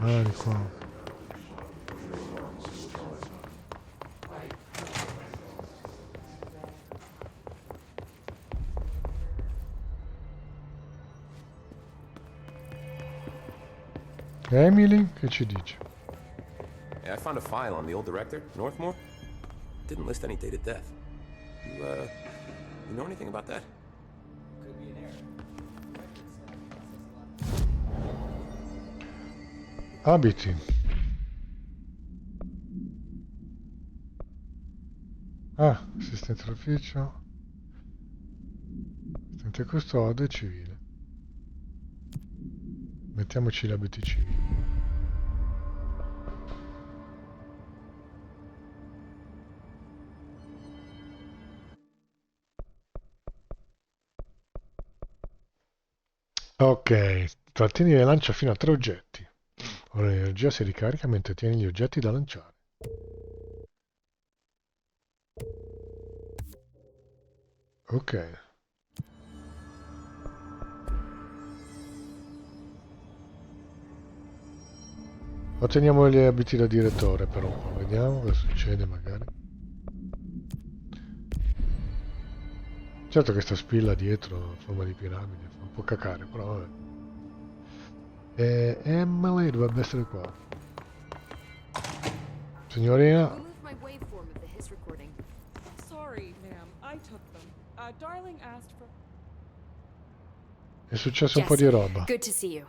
Ah, di qua. Emily, che ci dice? Hey, I found a file on the old director, Northmore. Didn't list any date of death. You know anything about that? Could be an error. Abiti. Ah, assistente d'ufficio. Assistente custode civile. Mettiamoci gli abiti civili. Ok, trattieni e lancia fino a 3 oggetti. Ora l'energia si ricarica mentre tieni gli oggetti da lanciare. Ok. Otteniamo gli abiti da direttore per un po', vediamo cosa succede magari. Certo che sta spilla dietro a forma di piramide, fa un po' cacare, però vabbè. E Emily dovrebbe essere qua. Signorina. Sorry, ma'am. I took them. Darling asked for... È successo un po' di roba. Good to see you.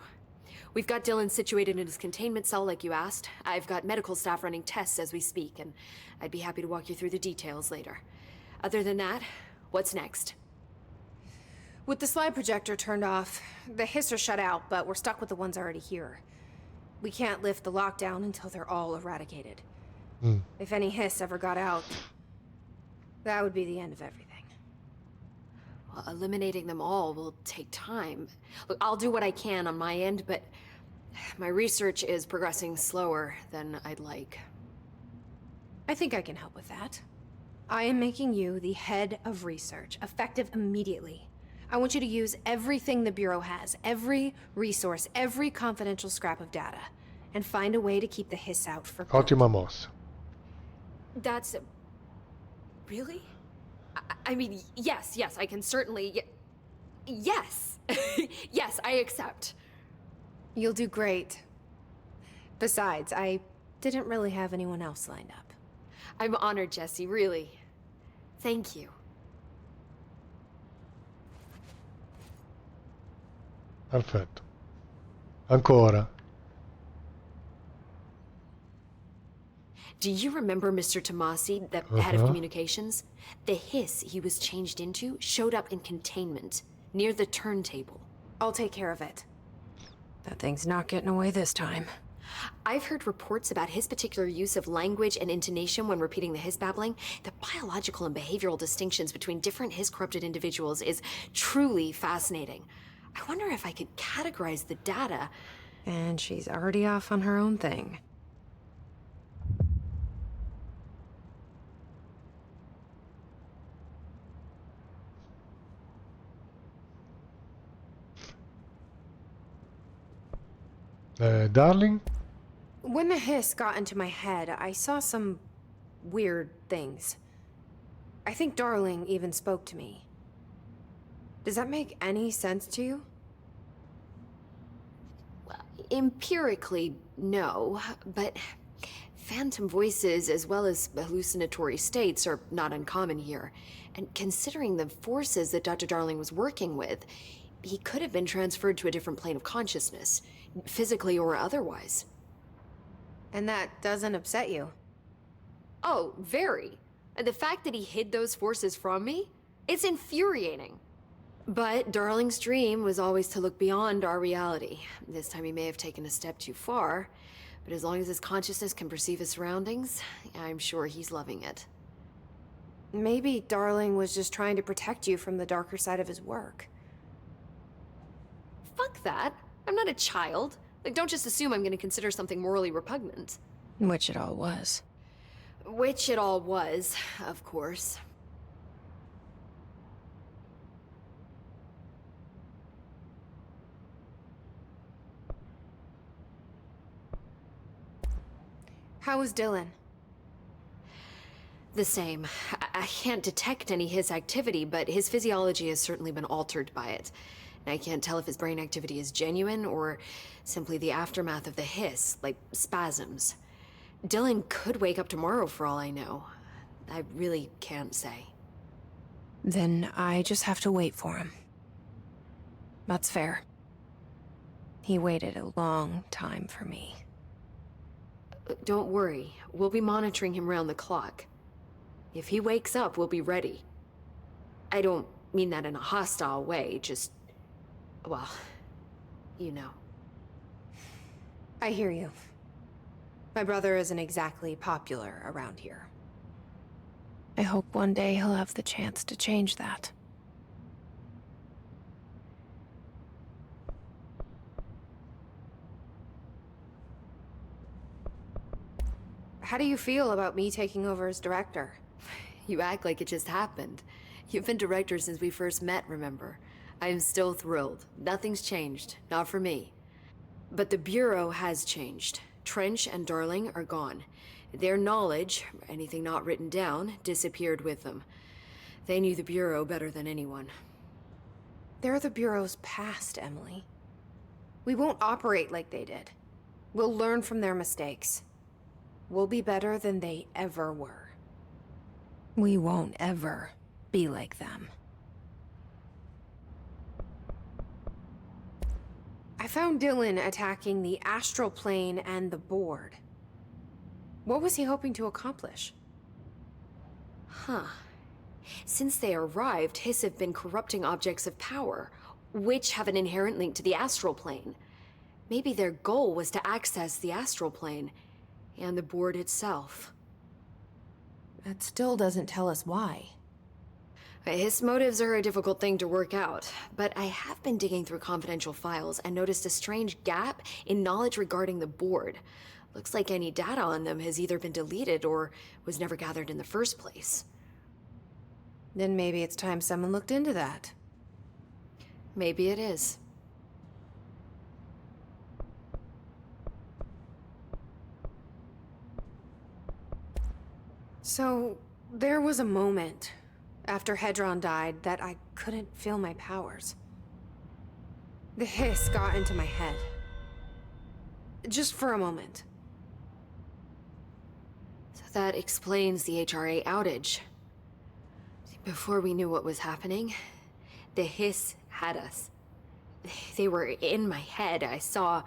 We've got Dylan situated in his containment cell like you asked. I've got medical staff running tests as we speak, and I'd be happy to walk you through the details later. Other than that, what's next? With the slide projector turned off, the hiss are shut out, but we're stuck with the ones already here. We can't lift the lockdown until they're all eradicated. If any hiss ever got out, that would be the end of everything. Well, eliminating them all will take time. Look, I'll do what I can on my end, but my research is progressing slower than I'd like. I think I can help with that. I am making you the head of research, effective immediately. I want you to use everything the Bureau has, every resource, every confidential scrap of data, and find a way to keep the hiss out for good. Ottima mossa. That's... Really? I mean, yes, I can certainly... Yes! Yes, I accept. You'll do great. Besides, I didn't really have anyone else lined up. I'm honored, Jesse, really. Thank you. Perfetto. Ancora. Do you remember Mr. Tomasi, the head of communications? The hiss he was changed into showed up in containment, near the turntable. I'll take care of it. That thing's not getting away this time. I've heard reports about his particular use of language and intonation when repeating the hiss babbling. The biological and behavioral distinctions between different hiss-corrupted individuals is truly fascinating. I wonder if I could categorize the data. And she's already off on her own thing. Darling? When the hiss got into my head, I saw some weird things. I think Darling even spoke to me. Does that make any sense to you? Well, empirically, no, but phantom voices as well as hallucinatory states are not uncommon here. And considering the forces that Dr. Darling was working with, he could have been transferred to a different plane of consciousness, physically or otherwise. And that doesn't upset you? Oh, very. And the fact that he hid those forces from me? It's infuriating. But Darling's dream was always to look beyond our reality. This time he may have taken a step too far, but as long as his consciousness can perceive his surroundings, I'm sure he's loving it. Maybe Darling was just trying to protect you from the darker side of his work. Fuck that. I'm not a child. Like, don't just assume I'm gonna consider something morally repugnant. Which it all was. Which it all was, of course. How is Dylan? The same. I can't detect any his activity, but his physiology has certainly been altered by it. And I can't tell if his brain activity is genuine or simply the aftermath of the hiss, like spasms. Dylan could wake up tomorrow for all I know. I really can't say. Then I just have to wait for him. That's fair. He waited a long time for me. Don't worry. We'll be monitoring him round the clock. If he wakes up, we'll be ready. I don't mean that in a hostile way, just... well, you know. I hear you. My brother isn't exactly popular around here. I hope one day he'll have the chance to change that. How do you feel about me taking over as director? You act like it just happened. You've been director since we first met, remember? I'm still thrilled. Nothing's changed. Not for me. But the Bureau has changed. Trench and Darling are gone. Their knowledge, anything not written down, disappeared with them. They knew the Bureau better than anyone. They're the Bureau's past, Emily. We won't operate like they did. We'll learn from their mistakes. We'll be better than they ever were. We won't ever be like them. I found Dylan attacking the astral plane and the board. What was he hoping to accomplish? Huh. Since they arrived, Hiss have been corrupting objects of power, which have an inherent link to the astral plane. Maybe their goal was to access the astral plane and the board itself. That still doesn't tell us why. His motives are a difficult thing to work out, but I have been digging through confidential files and noticed a strange gap in knowledge regarding the board. Looks like any data on them has either been deleted or was never gathered in the first place. Then maybe it's time someone looked into that. Maybe it is. So, there was a moment after Hedron died that I couldn't feel my powers. The hiss got into my head. Just for a moment. So that explains the HRA outage. Before we knew what was happening, the hiss had us. They were in my head. I saw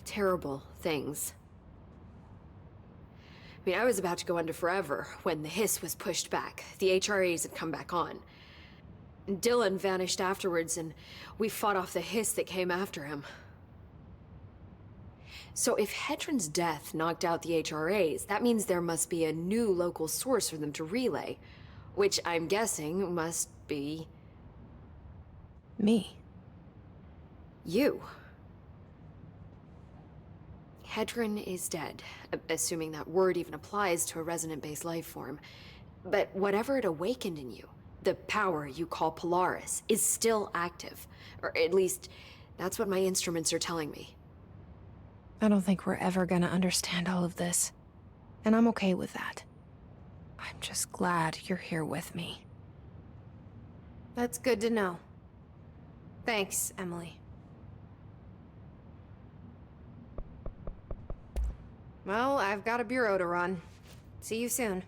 terrible things. I mean, I was about to go under forever when the hiss was pushed back. The HRAs had come back on. Dylan vanished afterwards, and we fought off the hiss that came after him. So if Hedron's death knocked out the HRAs, that means there must be a new local source for them to relay, which I'm guessing must be... me. You. Hedron is dead, assuming that word even applies to a resonant-based life form. But whatever it awakened in you, the power you call Polaris, is still active. Or at least, that's what my instruments are telling me. I don't think we're ever gonna understand all of this. And I'm okay with that. I'm just glad you're here with me. That's good to know. Thanks, Emily. Well, I've got a bureau to run. See you soon.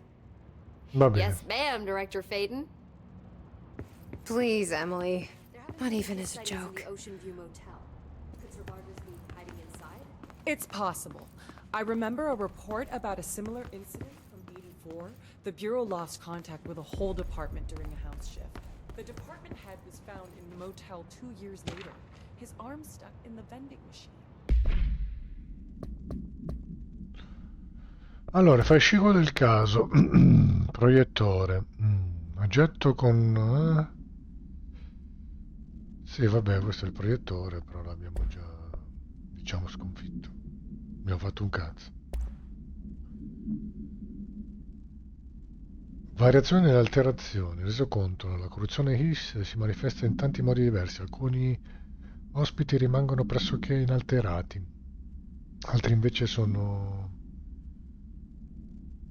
Va bene. Yes, ma'am, Director Faden. Please, Emily. Not even as a joke. Ocean View Motel. Could survivors be hiding inside? It's possible. I remember a report about a similar incident from '84. The Bureau lost contact with a whole department during a house shift. The department head was found in the motel 2 years later. His arm stuck in the vending machine. Allora, fascicolo del caso. Proiettore. Oggetto con... Sì, vabbè, questo è il proiettore, però l'abbiamo già, diciamo, sconfitto. Abbiamo fatto un cazzo. Variazioni e alterazioni. Resoconto. La corruzione HIS si manifesta in tanti modi diversi. Alcuni ospiti rimangono pressoché inalterati.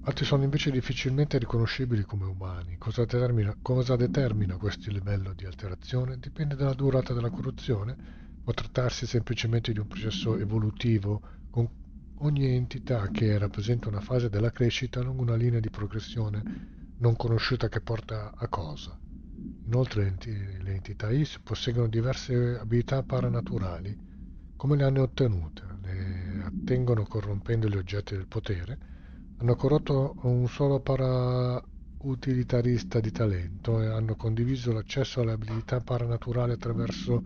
Altri sono invece difficilmente riconoscibili come umani. Cosa determina questo livello di alterazione? Dipende dalla durata della corruzione. Può trattarsi semplicemente di un processo evolutivo con ogni entità che rappresenta una fase della crescita lungo una linea di progressione non conosciuta che porta a cosa. Inoltre le entità IS posseggono diverse abilità paranaturali. Come le hanno ottenute? Le attengono corrompendo gli oggetti del potere. Hanno corrotto un solo para-utilitarista di talento e hanno condiviso l'accesso alle abilità paranaturali attraverso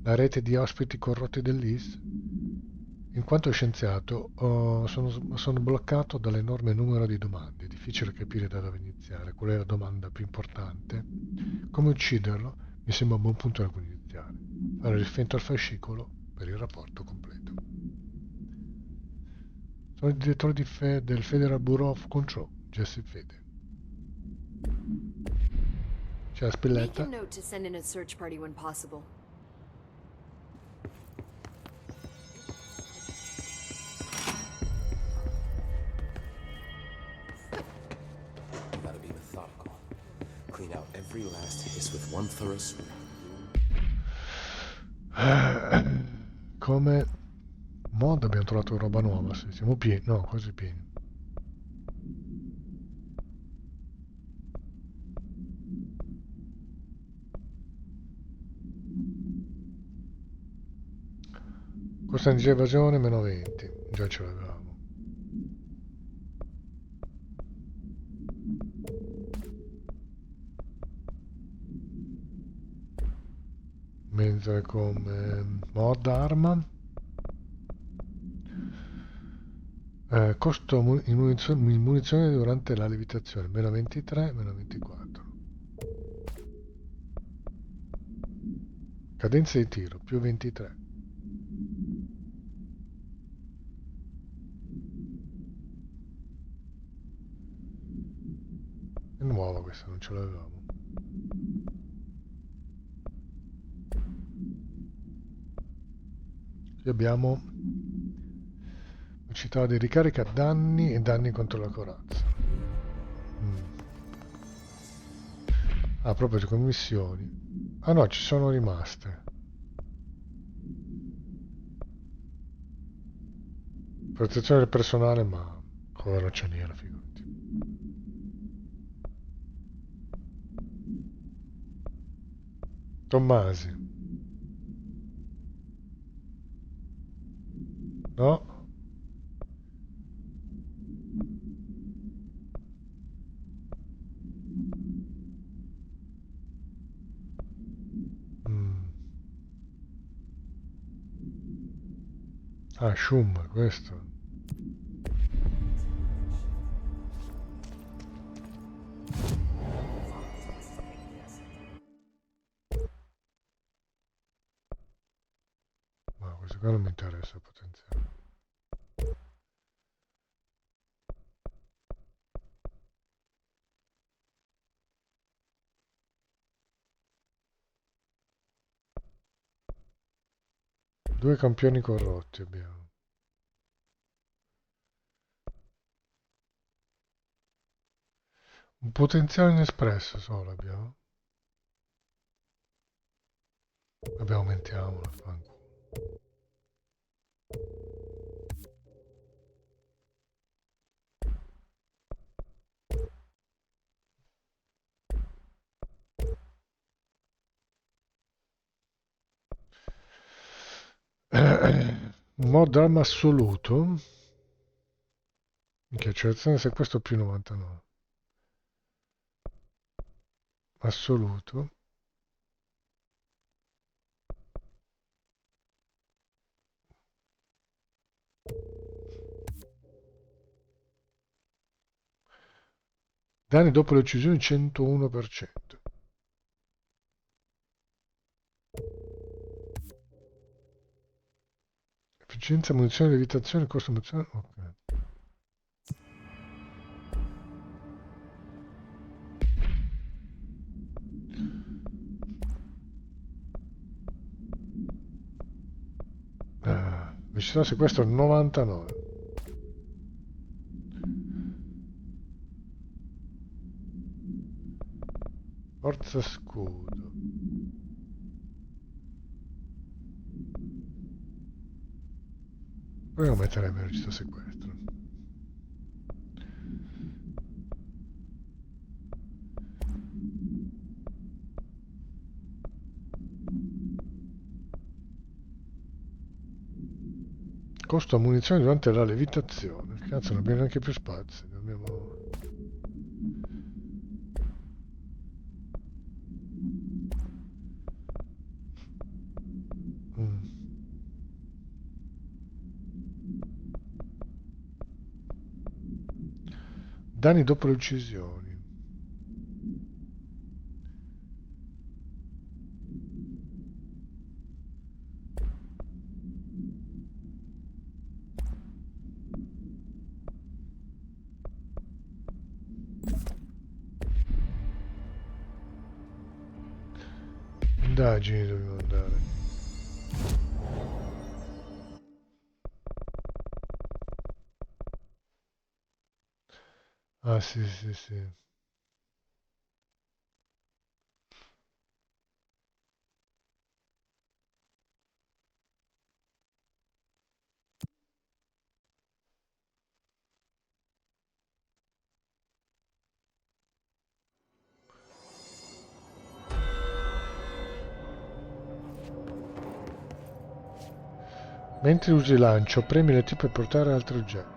la rete di ospiti corrotti dell'IS. In quanto scienziato sono bloccato dall'enorme numero di domande. È difficile capire da dove iniziare. Qual è la domanda più importante? Come ucciderlo? Mi sembra un buon punto da cui iniziare. Fare riferimento al fascicolo per il rapporto completo. Sono il direttore del Federal Bureau of Control, Jesse Fede. C'è la Make spilletta. a note to send in a search party when possible. Gotta be methodical. Clean out every last hiss with one thorough sweep. Come mod abbiamo trovato roba nuova, sì, siamo pieni, no, quasi pieni. Costa di evasione meno 20. Già ce l'avevamo. Mentre come mod arma costo in munizioni durante la levitazione meno 23, meno 24. Cadenza di tiro più 23. È nuova questa, non ce l'avevamo. Qui abbiamo velocità di ricarica, danni e danni contro la corazza. Ah, proprio come missioni. Ah no, ci sono rimaste. Protezione del personale, ma con la ragioniera, figurati. Tommasi. No? Mm. Ah, Shum, questo. Ma questo qua non mi interessa potenziale. Due campioni corrotti abbiamo. Un potenziale inespresso solo abbiamo. Vabbè, aumentiamolo. Mod arma assoluto. Che accelerazione se questo più 99. Assoluto. Danni dopo le uccisioni 101%. Efficienza, munizione, levitazione, costo munizione. Ok. Velocità sequestro 99. Forza scudo. Proviamo a mettere velocità sequestro. Costo a munizioni durante la levitazione. Cazzo, non abbiamo neanche più spazio. Dobbiamo... Danni dopo le uccisioni. Indagini dobbiamo andare. Ah, sì, sì, sì. Mentre usi il lancio, premi le T per portare altri oggetti.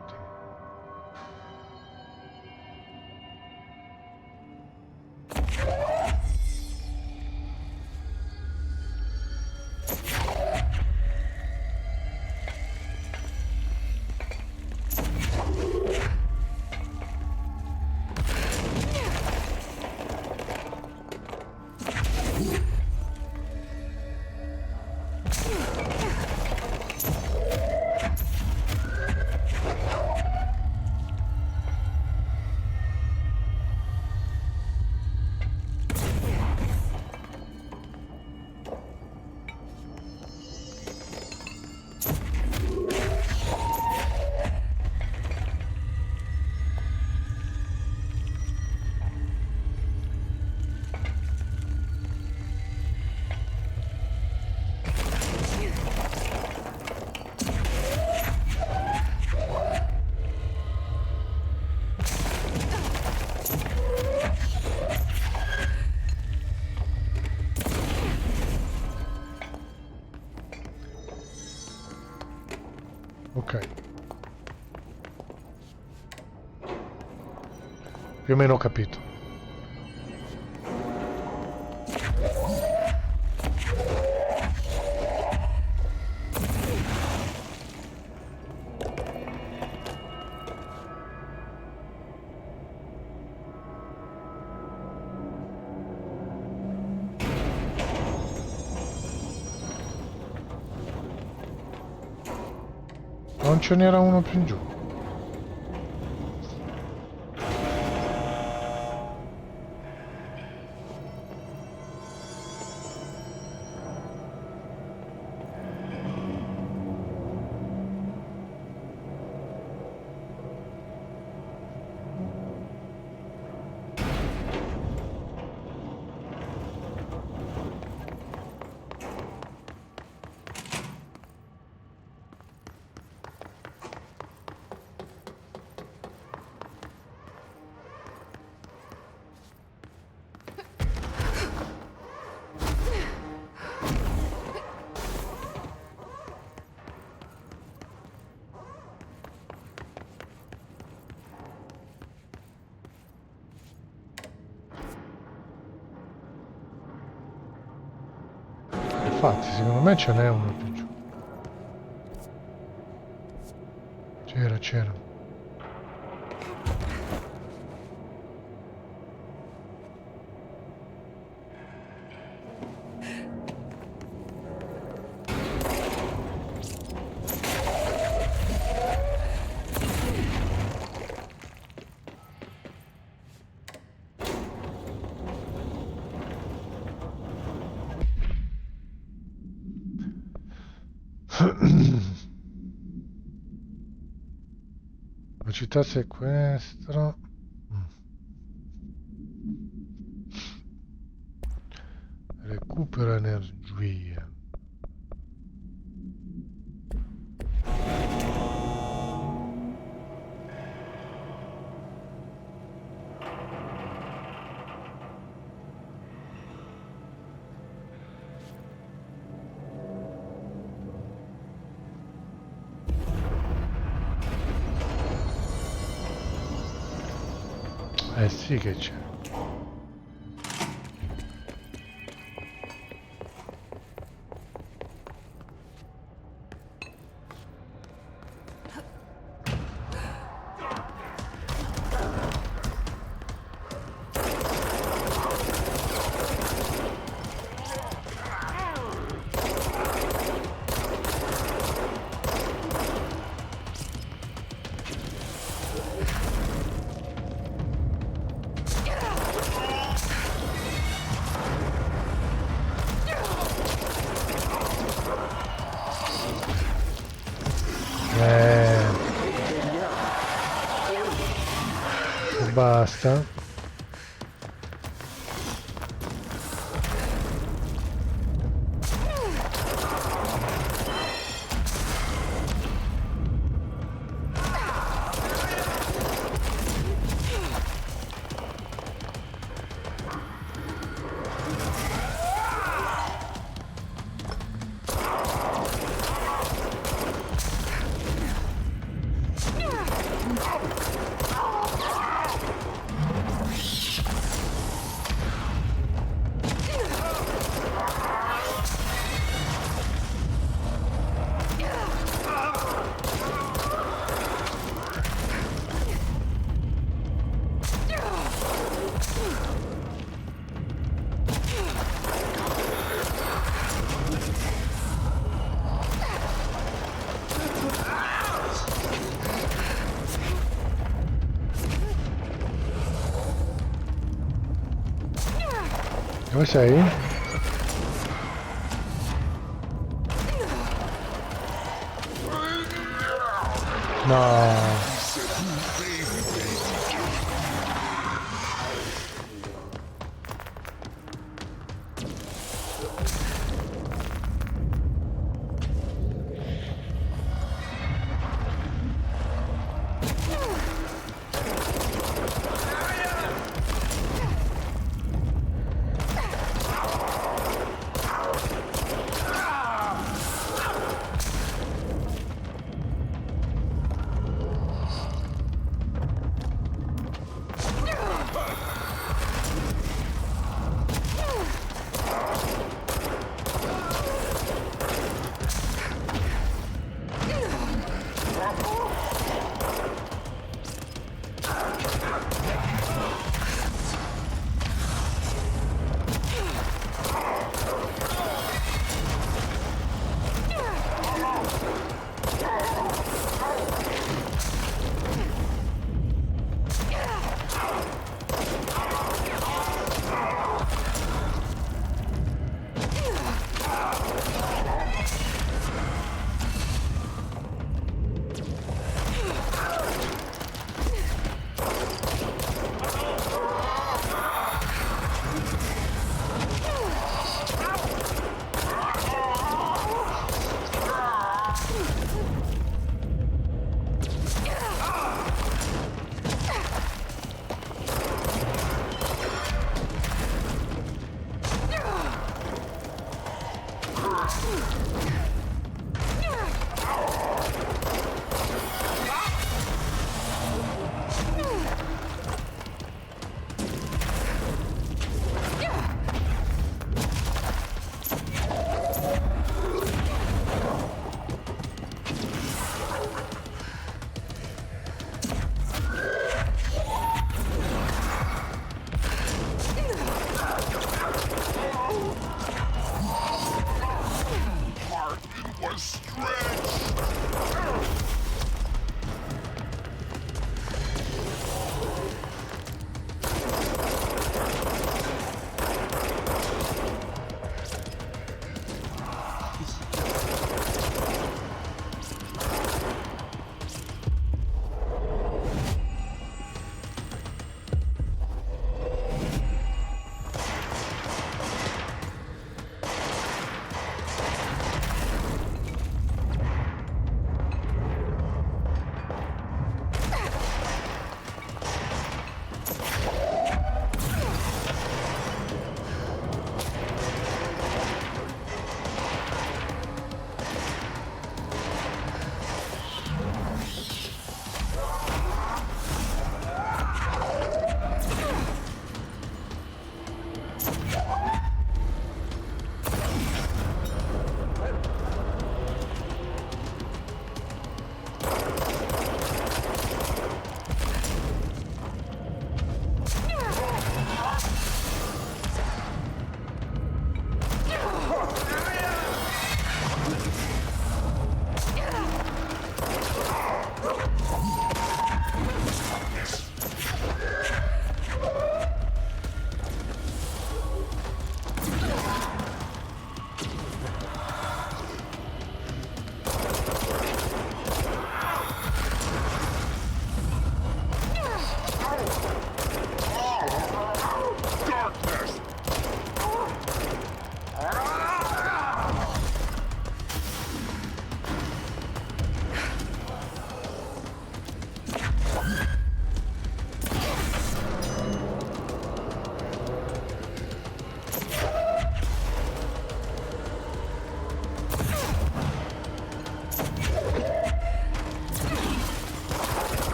Ok. Più o meno ho capito. Non ce n'era uno più in giù. Infatti, secondo me ce n'è uno più giù. C'era. Velocità sequestro. Recupero energia. Eh sì che c'è. Basta. Dove sei? No.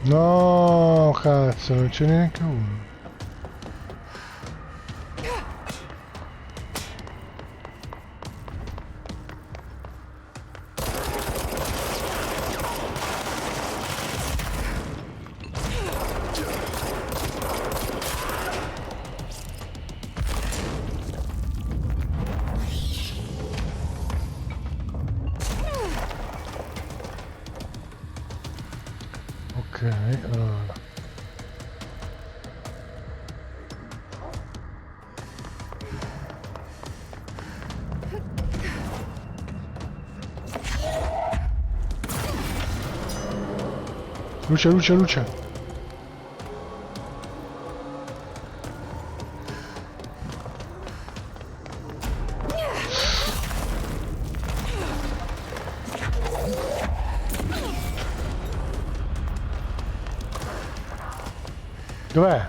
No, cazzo, non c'è neanche uno. Ok, allora. Luce, luce, luce. Dov'è?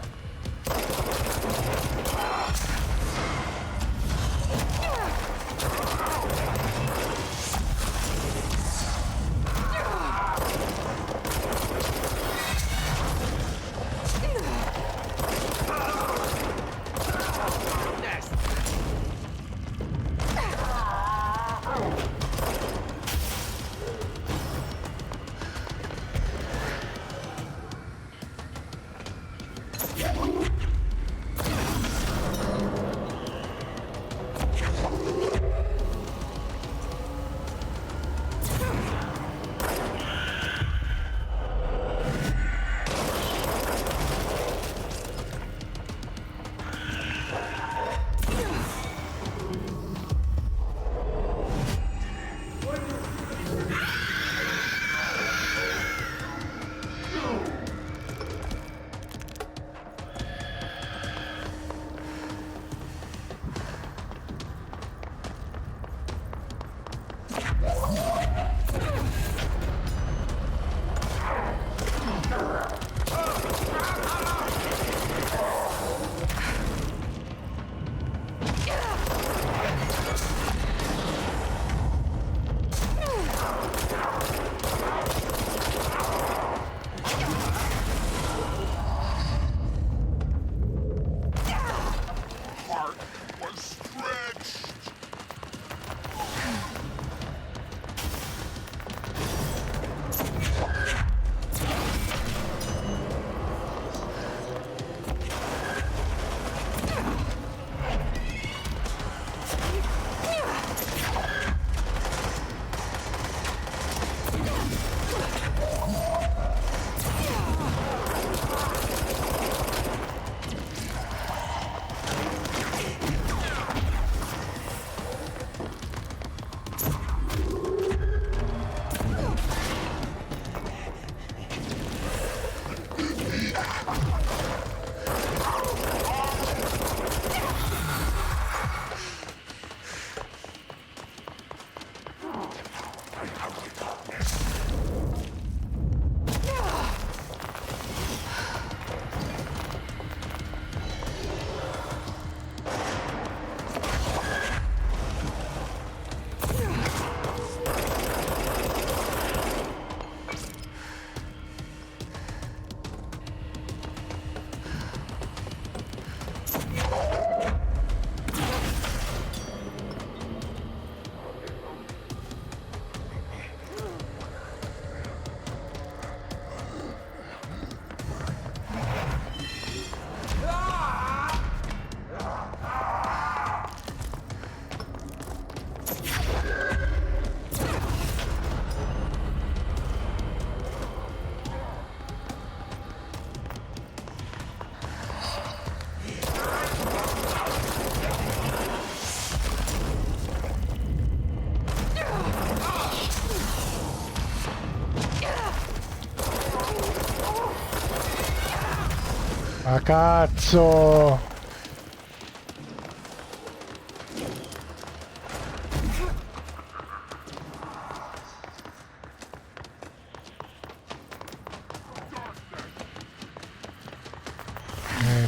Ah, cazzo!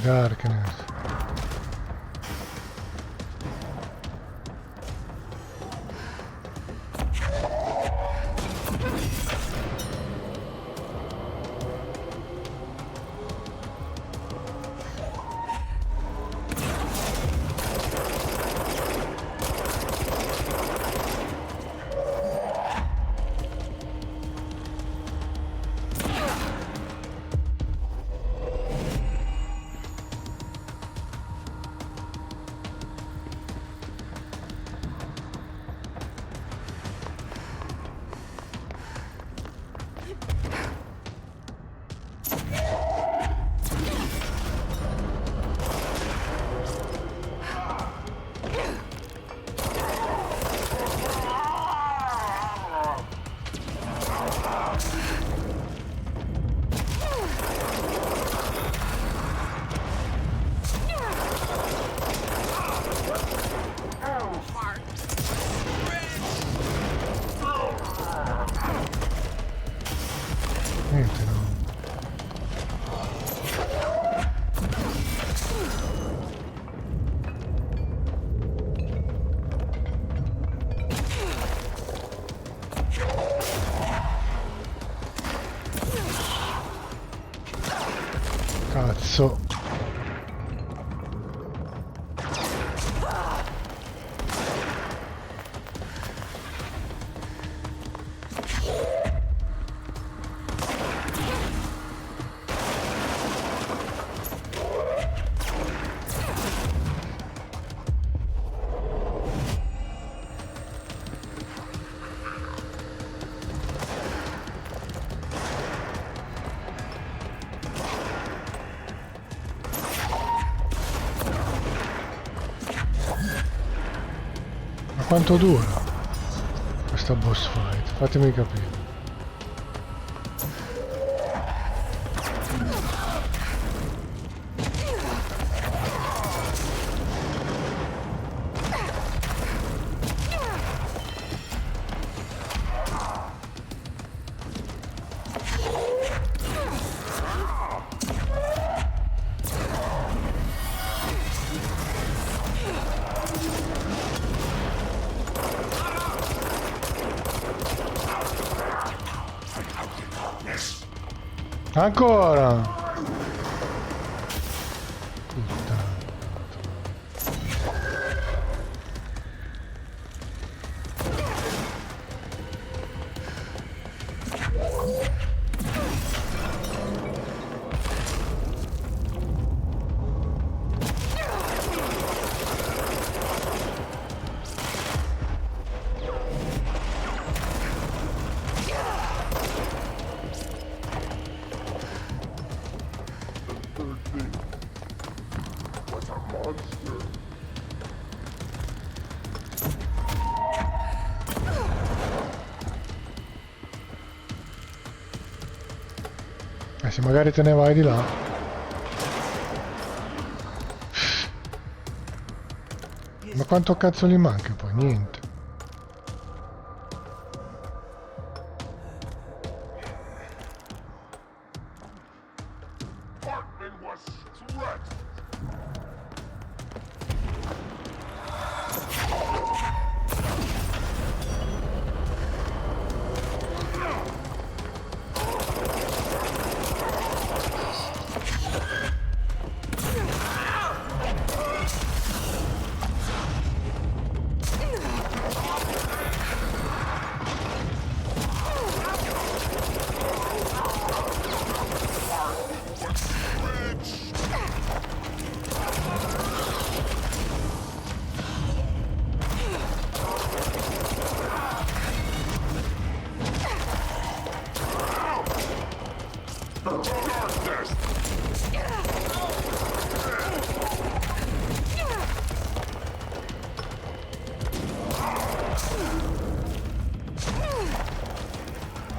Darkness. adesso... Ma quanto dura questa boss fight? Fatemi capire. Ancora! Puttana. Se magari te ne vai di là. Ma quanto cazzo gli manca poi? Niente.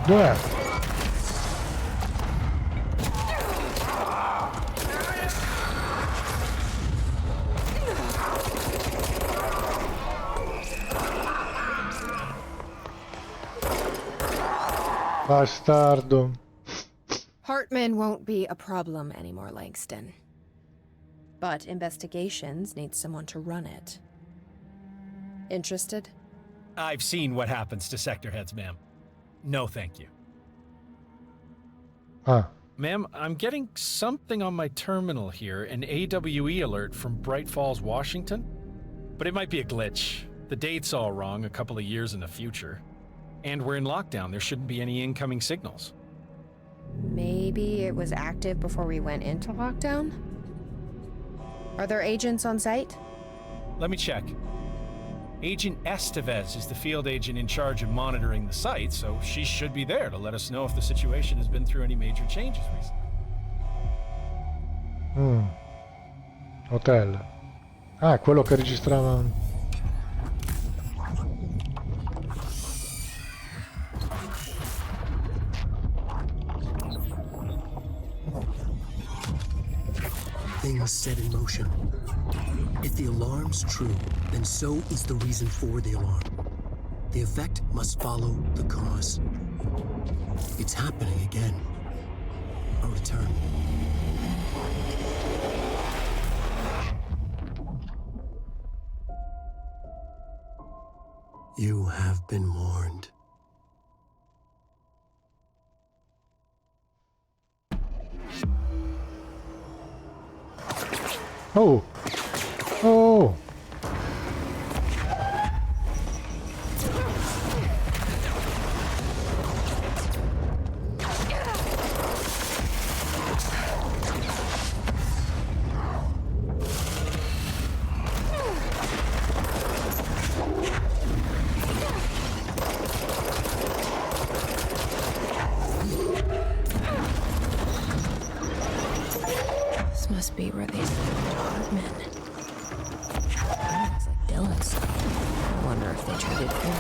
Dov'è? Bastardo. Hartman won't be a problem anymore, Langston. But investigations need someone to run it. Interested? I've seen what happens to sector heads, ma'am. No, thank you. Ah. Ma'am, I'm getting something on my terminal here, an AWE alert from Bright Falls, Washington. But it might be a glitch. The date's all wrong, a couple of years in the future. And we're in lockdown, there shouldn't be any incoming signals. Maybe it was active before we went into lockdown? Are there agents on site? Let me check. Agent Estevez is the field agent in charge of monitoring the site, so she should be there to let us know if the situation has been through any major changes recently. Hotel. Ah, quello che registrava... Things set in motion. If the alarm's true, then so is the reason for the alarm. The effect must follow the cause. It's happening again. A return. You have been warned. Oh! Oh! This must be where they sent the apartment. Looks like Dylan's. I wonder if they treated him.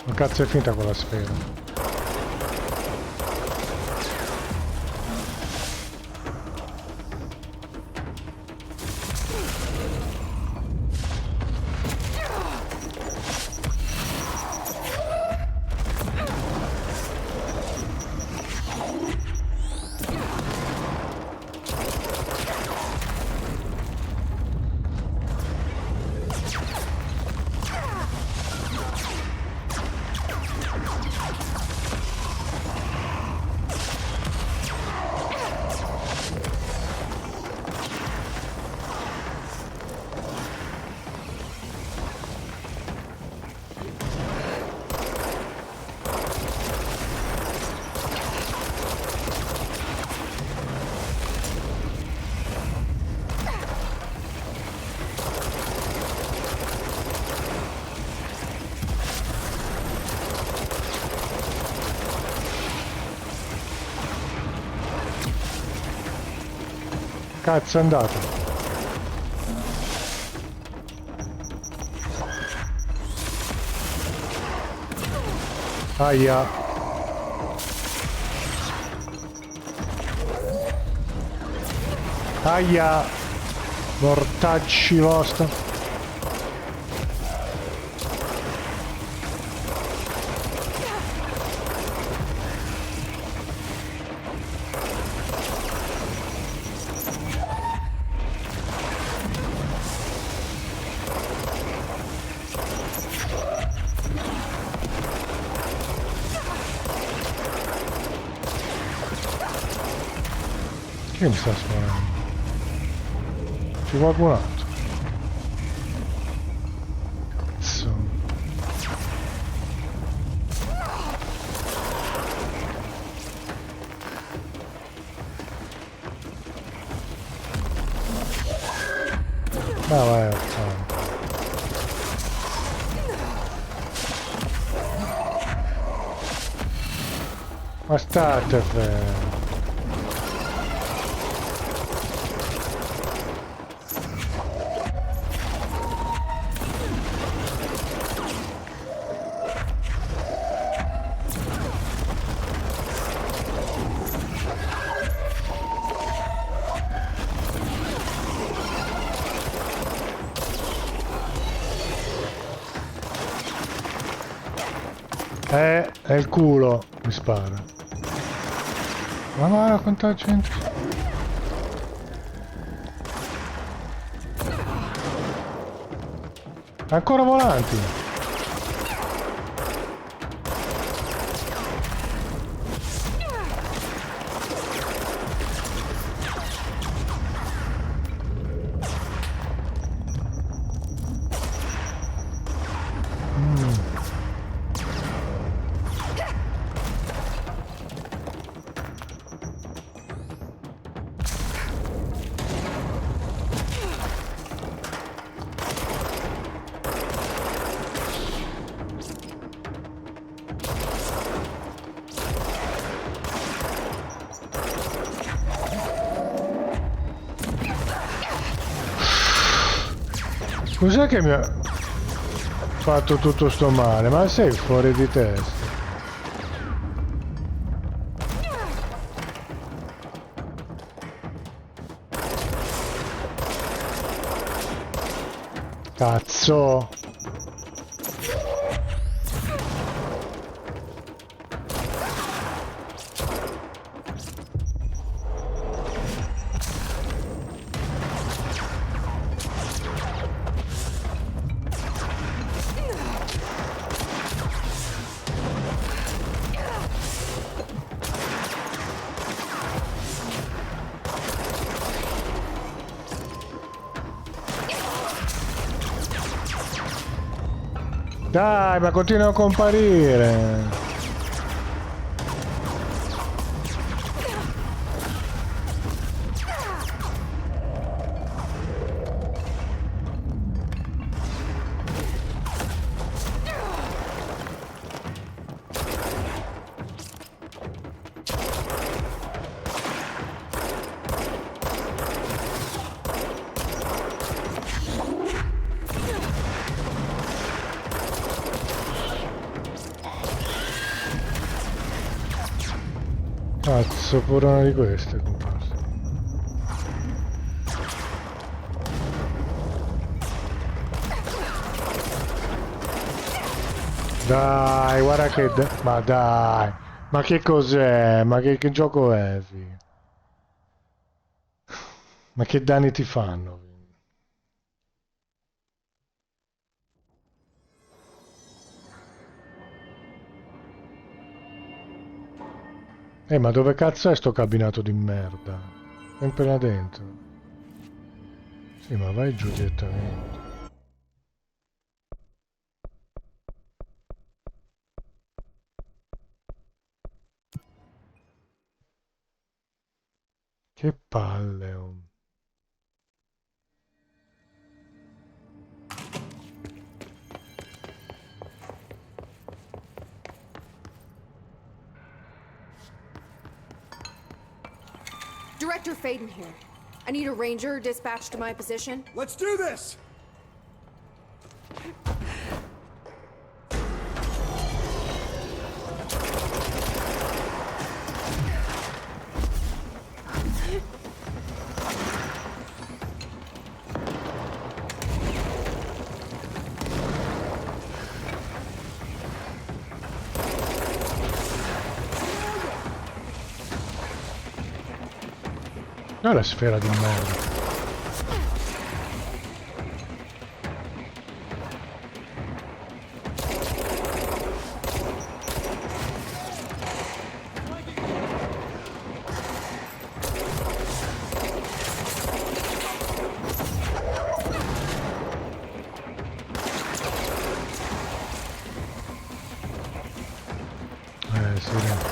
Ma cazzo è finta quella sfera? Cazzo è andato? Aia. Aia. Mortacci vostro. Che mi sta sparando? C'è qualcun altro? Cazzo. Ma vai a fare. Ma state fermi. È il culo, mi spara. Ma guarda quanta gente. Ancora volanti. Cos'è che mi ha fatto tutto sto male? Ma sei fuori di testa. Cazzo. Dai, ma continua a comparire. Cazzo, pure una di queste è comparsa. Dai, guarda che... Ma dai, ma che cos'è? Ma che gioco è, figa? Ma che danni ti fanno? Ma dove cazzo è sto cabinato di merda? Sempre là dentro. Sì, ma vai giù direttamente. Che palle, oh. Director Faden here. I need a ranger dispatched to my position. Let's do this! No, la sfera di merda. Sì.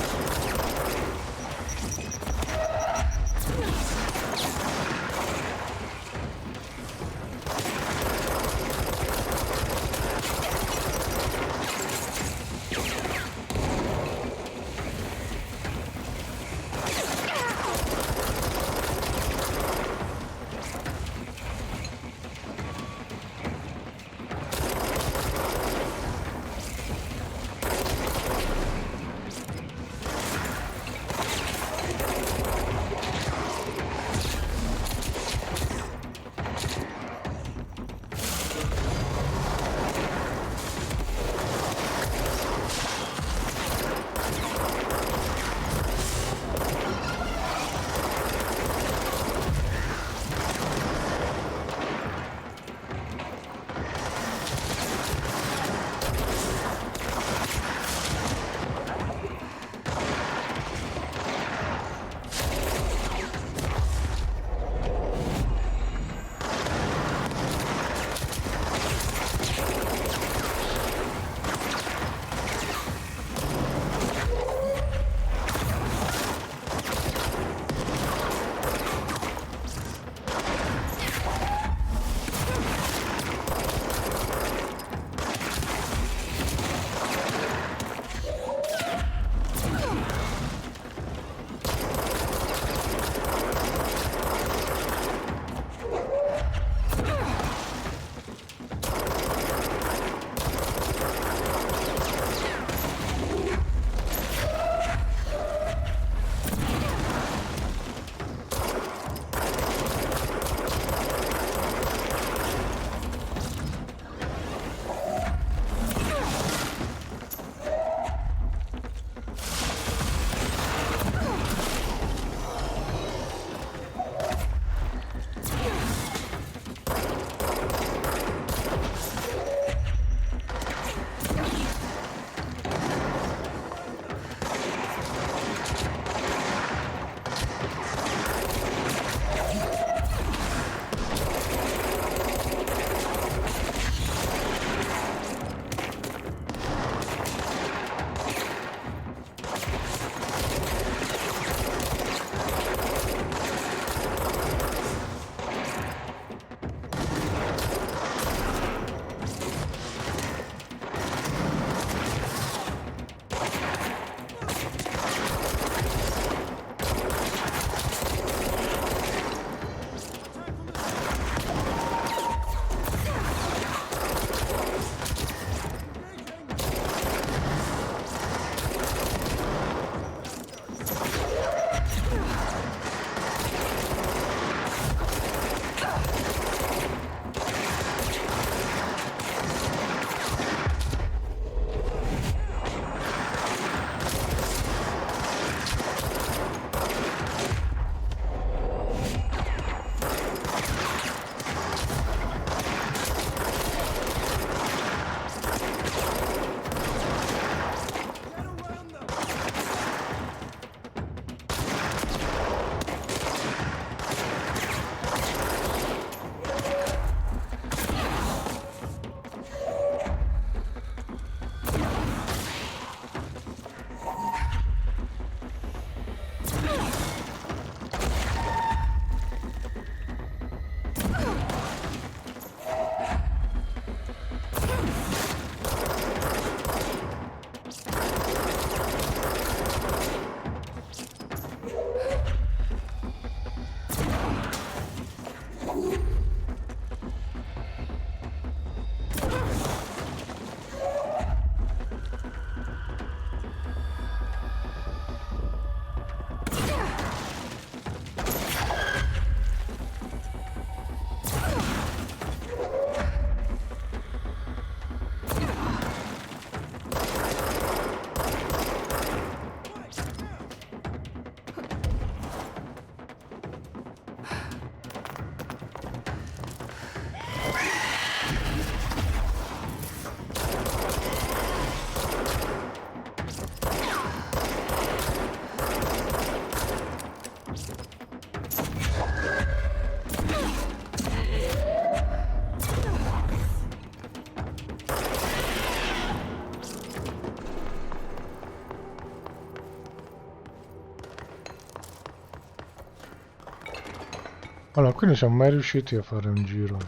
Allora, qui non siamo mai riusciti a fare un giro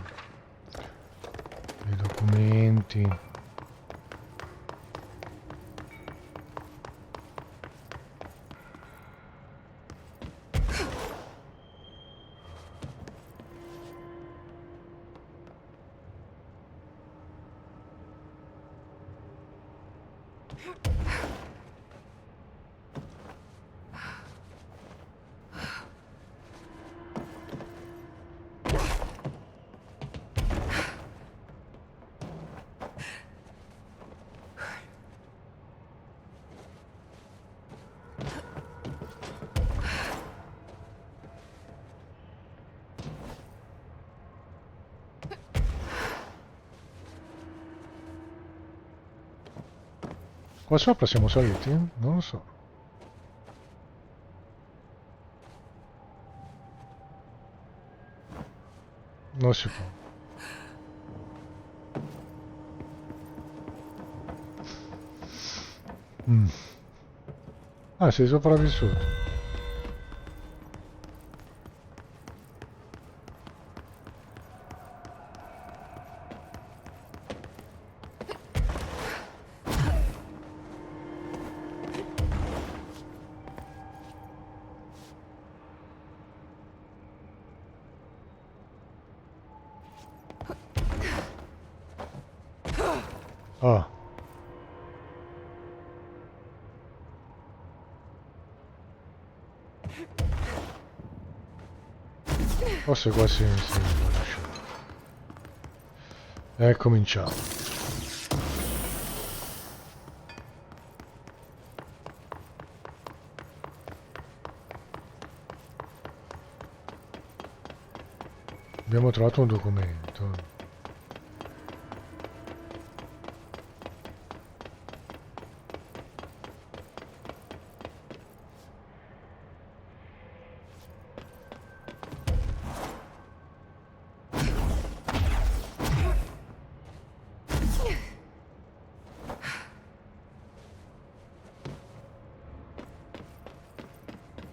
dei documenti. Qua sopra siamo saliti? Non lo so. Non si può. Mm. Ah, sei sopravvissuto. Ah. Forse qua si può riuscire. E cominciamo. Abbiamo trovato un documento.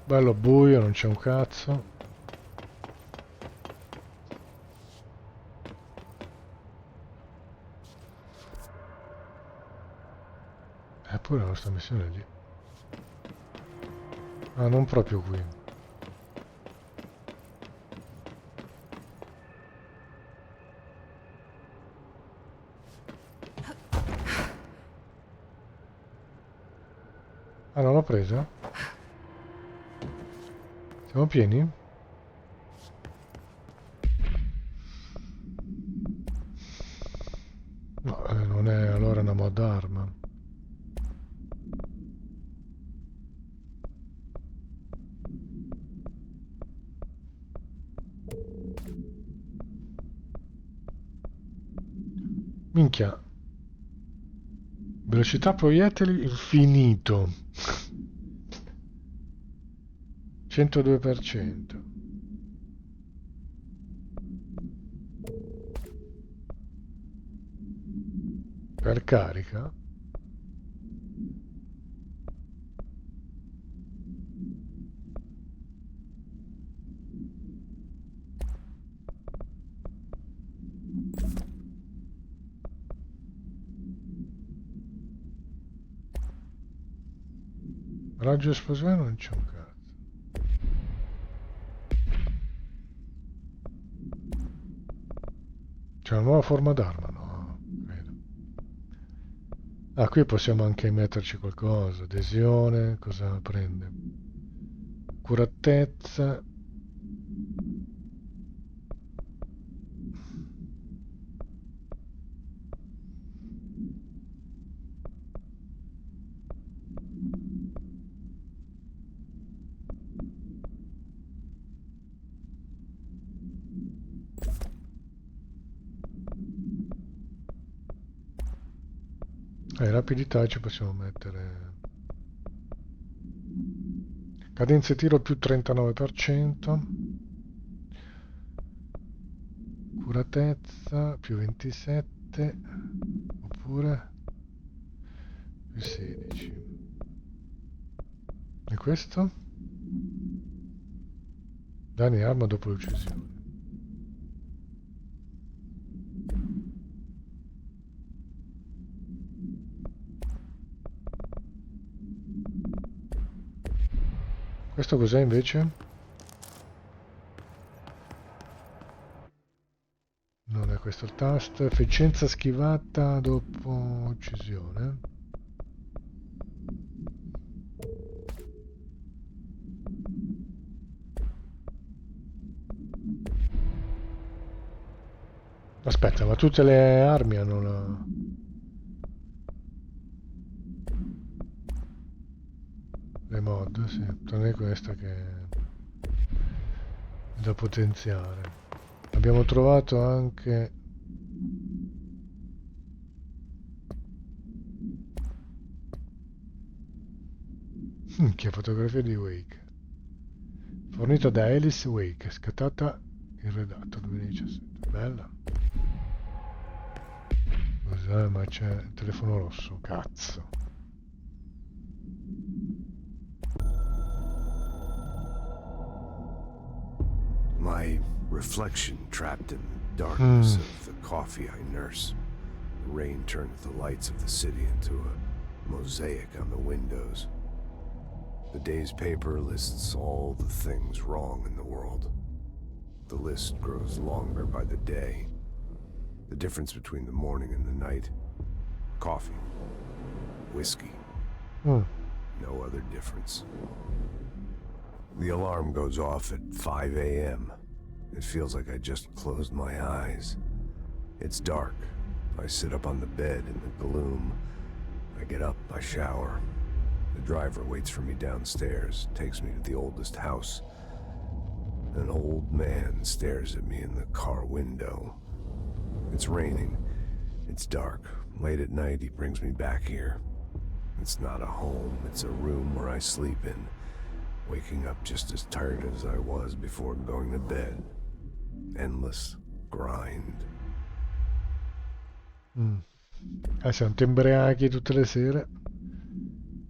Bello buio, non c'è un cazzo. Eppure la nostra missione è lì. Ah, non proprio qui. Ah, non l'ho presa? Siamo pieni? No, non è allora una mod arma. Minchia. Velocità proiettili infinito. 102%. Per carica? Raggio esplosione non c'è un cazzo. C'è una nuova forma d'arma? No, credo. Ah, qui possiamo anche metterci qualcosa. Adesione, cosa prende? Accuratezza. Rapidità ci possiamo mettere. Cadenza tiro più 39%. Accuratezza più 27. Oppure più 16. E questo? Danni arma dopo l'uccisione. Questo cos'è invece? Non è questo il tasto. Efficienza schivata dopo uccisione. Aspetta, ma tutte le armi hanno la... Le mod, sì. Non è questa che è da potenziare. Abbiamo trovato anche... Che fotografia di Wake. Fornita da Alice Wake, scattata in redatto 2017. Bella. Cos'è? Ma c'è il telefono rosso, cazzo. My reflection trapped in the darkness of the coffee I nurse. The rain turned the lights of the city into a mosaic on the windows. The day's paper lists all the things wrong in the world. The list grows longer by the day. The difference between the morning and the night. Coffee. Whiskey. No other difference. The alarm goes off at 5 a.m. It feels like I just closed my eyes. It's dark. I sit up on the bed in the gloom. I get up, I shower. The driver waits for me downstairs, takes me to the oldest house. An old man stares at me in the car window. It's raining. It's dark. Late at night, he brings me back here. It's not a home, it's a room where I sleep in. Waking up just as tired as I was before going to bed. Endless grind. Siamo tembriachi tutte le sere.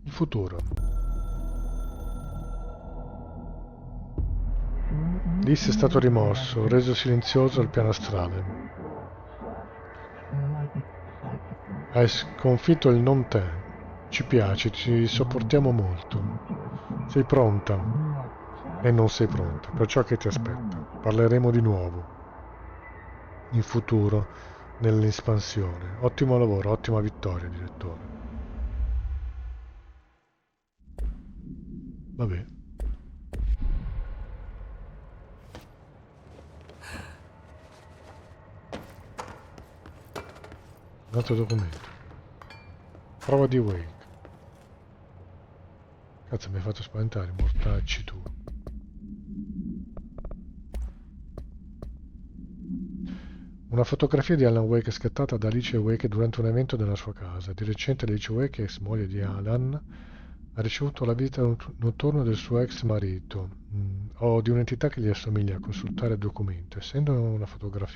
Il futuro. Liz è stato rimosso, reso silenzioso al piano astrale. Hai sconfitto il non te. Ci piace, ci sopportiamo molto. Sei pronta e non sei pronta per ciò che ti aspetta. Parleremo di nuovo in futuro nell'espansione. Ottimo lavoro, ottima vittoria, direttore. Vabbè. Un altro documento. Prova di Wake. Cazzo, mi hai fatto spaventare, mortacci tu. Una fotografia di Alan Wake scattata da Alice Wake durante un evento nella sua casa. Di recente Alice Wake, ex moglie di Alan, ha ricevuto la visita notturna del suo ex marito o di un'entità che gli assomiglia a consultare il documento. Essendo una fotografa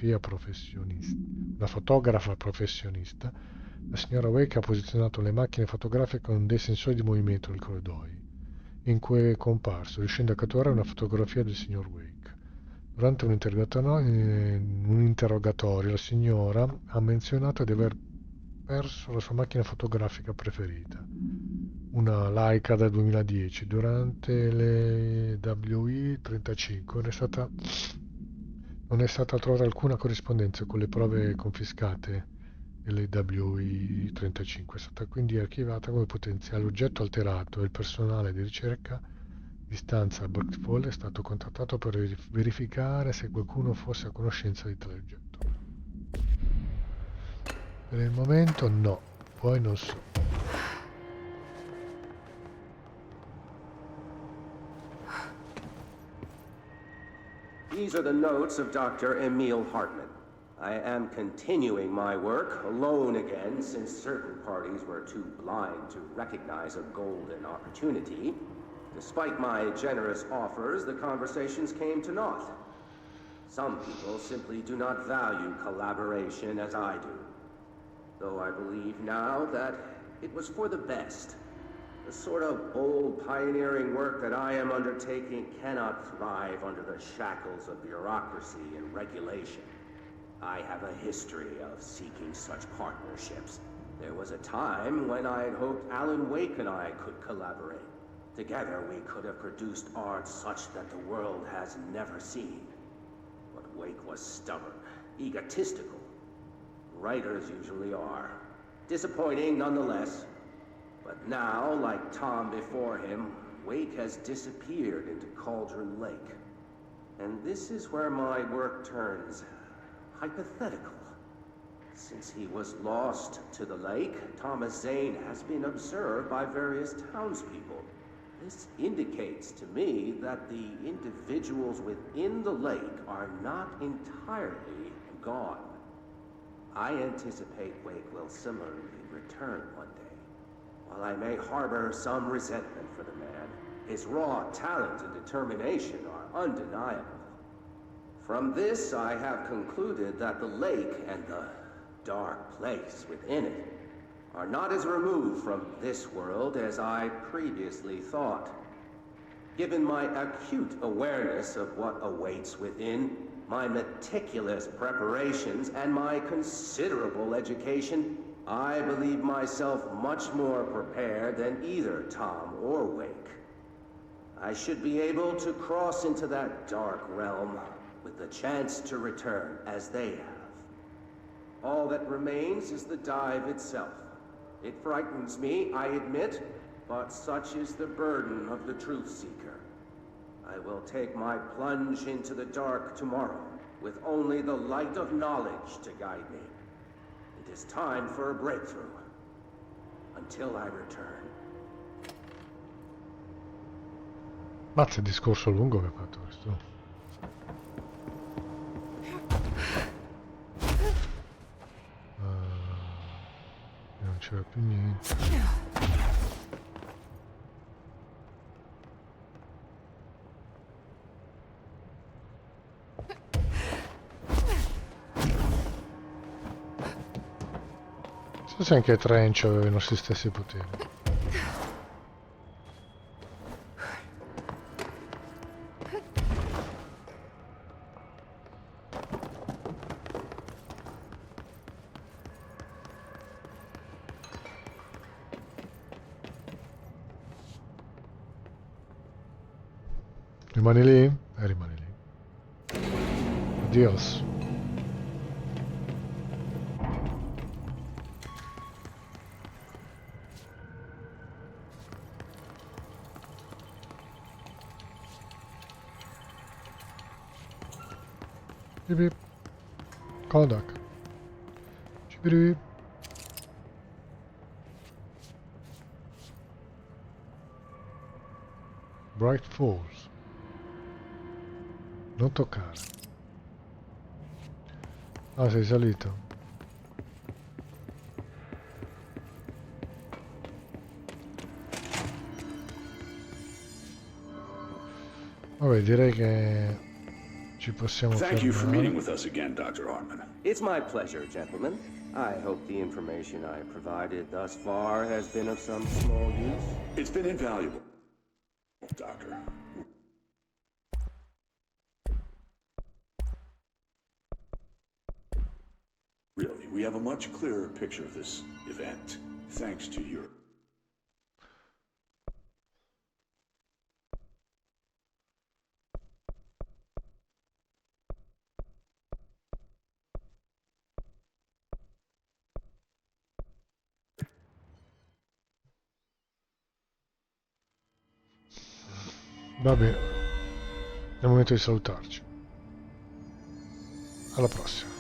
professionista, la signora Wake ha posizionato le macchine fotografiche con dei sensori di movimento nel corridoio in cui è comparso, riuscendo a catturare una fotografia del signor Wake. Durante un interrogatorio la signora ha menzionato di aver perso la sua macchina fotografica preferita, una Leica del 2010. Durante le WI 35 non è stata trovata alcuna corrispondenza con le prove confiscate delle WI 35. È stata quindi archivata come potenziale oggetto alterato e il personale di ricerca di stanza al Brookfall è stato contattato per verificare se qualcuno fosse a conoscenza di tale oggetto. Per il momento no, poi non so. These are the notes of Dr. Emil Hartman. I am continuing my work alone again since certain parties were too blind to recognize a golden opportunity. Despite my generous offers, the conversations came to naught. Some people simply do not value collaboration as I do. Though I believe now that it was for the best. The sort of bold, pioneering work that I am undertaking cannot thrive under the shackles of bureaucracy and regulation. I have a history of seeking such partnerships. There was a time when I had hoped Alan Wake and I could collaborate. Together we could have produced art such that the world has never seen. But Wake was stubborn, egotistical. Writers usually are. Disappointing nonetheless. But now, like Tom before him, Wake has disappeared into Cauldron Lake. And this is where my work turns hypothetical. Since he was lost to the lake, Thomas Zane has been observed by various townspeople. This indicates to me that the individuals within the lake are not entirely gone. I anticipate Wake will similarly return one day. While I may harbor some resentment for the man, his raw talent and determination are undeniable. From this, I have concluded that the lake and the dark place within it are not as removed from this world as I previously thought. Given my acute awareness of what awaits within, my meticulous preparations, and my considerable education, I believe myself much more prepared than either Tom or Wake. I should be able to cross into that dark realm with the chance to return as they have. All that remains is the dive itself. It frightens me, I admit, but such is the burden of the truth seeker. I will take my plunge into the dark tomorrow, with only the light of knowledge to guide me. It is time for a breakthrough. Until I return. Mazza, il discorso lungo che ha fatto questo. Non c'era più niente. Non so se anche Trench aveva i nostri stessi poteri. Rimani lì? Rimani lì. Adios. Beep beep. Kodak. Beep. Bright Falls. Non toccare. Ah, sei salito. Vabbè, direi che ci possiamo fermare. Thank you for meeting with us again, Dr. Hartman. It's my pleasure, gentlemen. I hope the information I provided thus far has been of some small use. It's been invaluable, Doctor. Really, we have a much clearer picture of this event, thanks to your... Va bene, è il momento di salutarci. Alla prossima.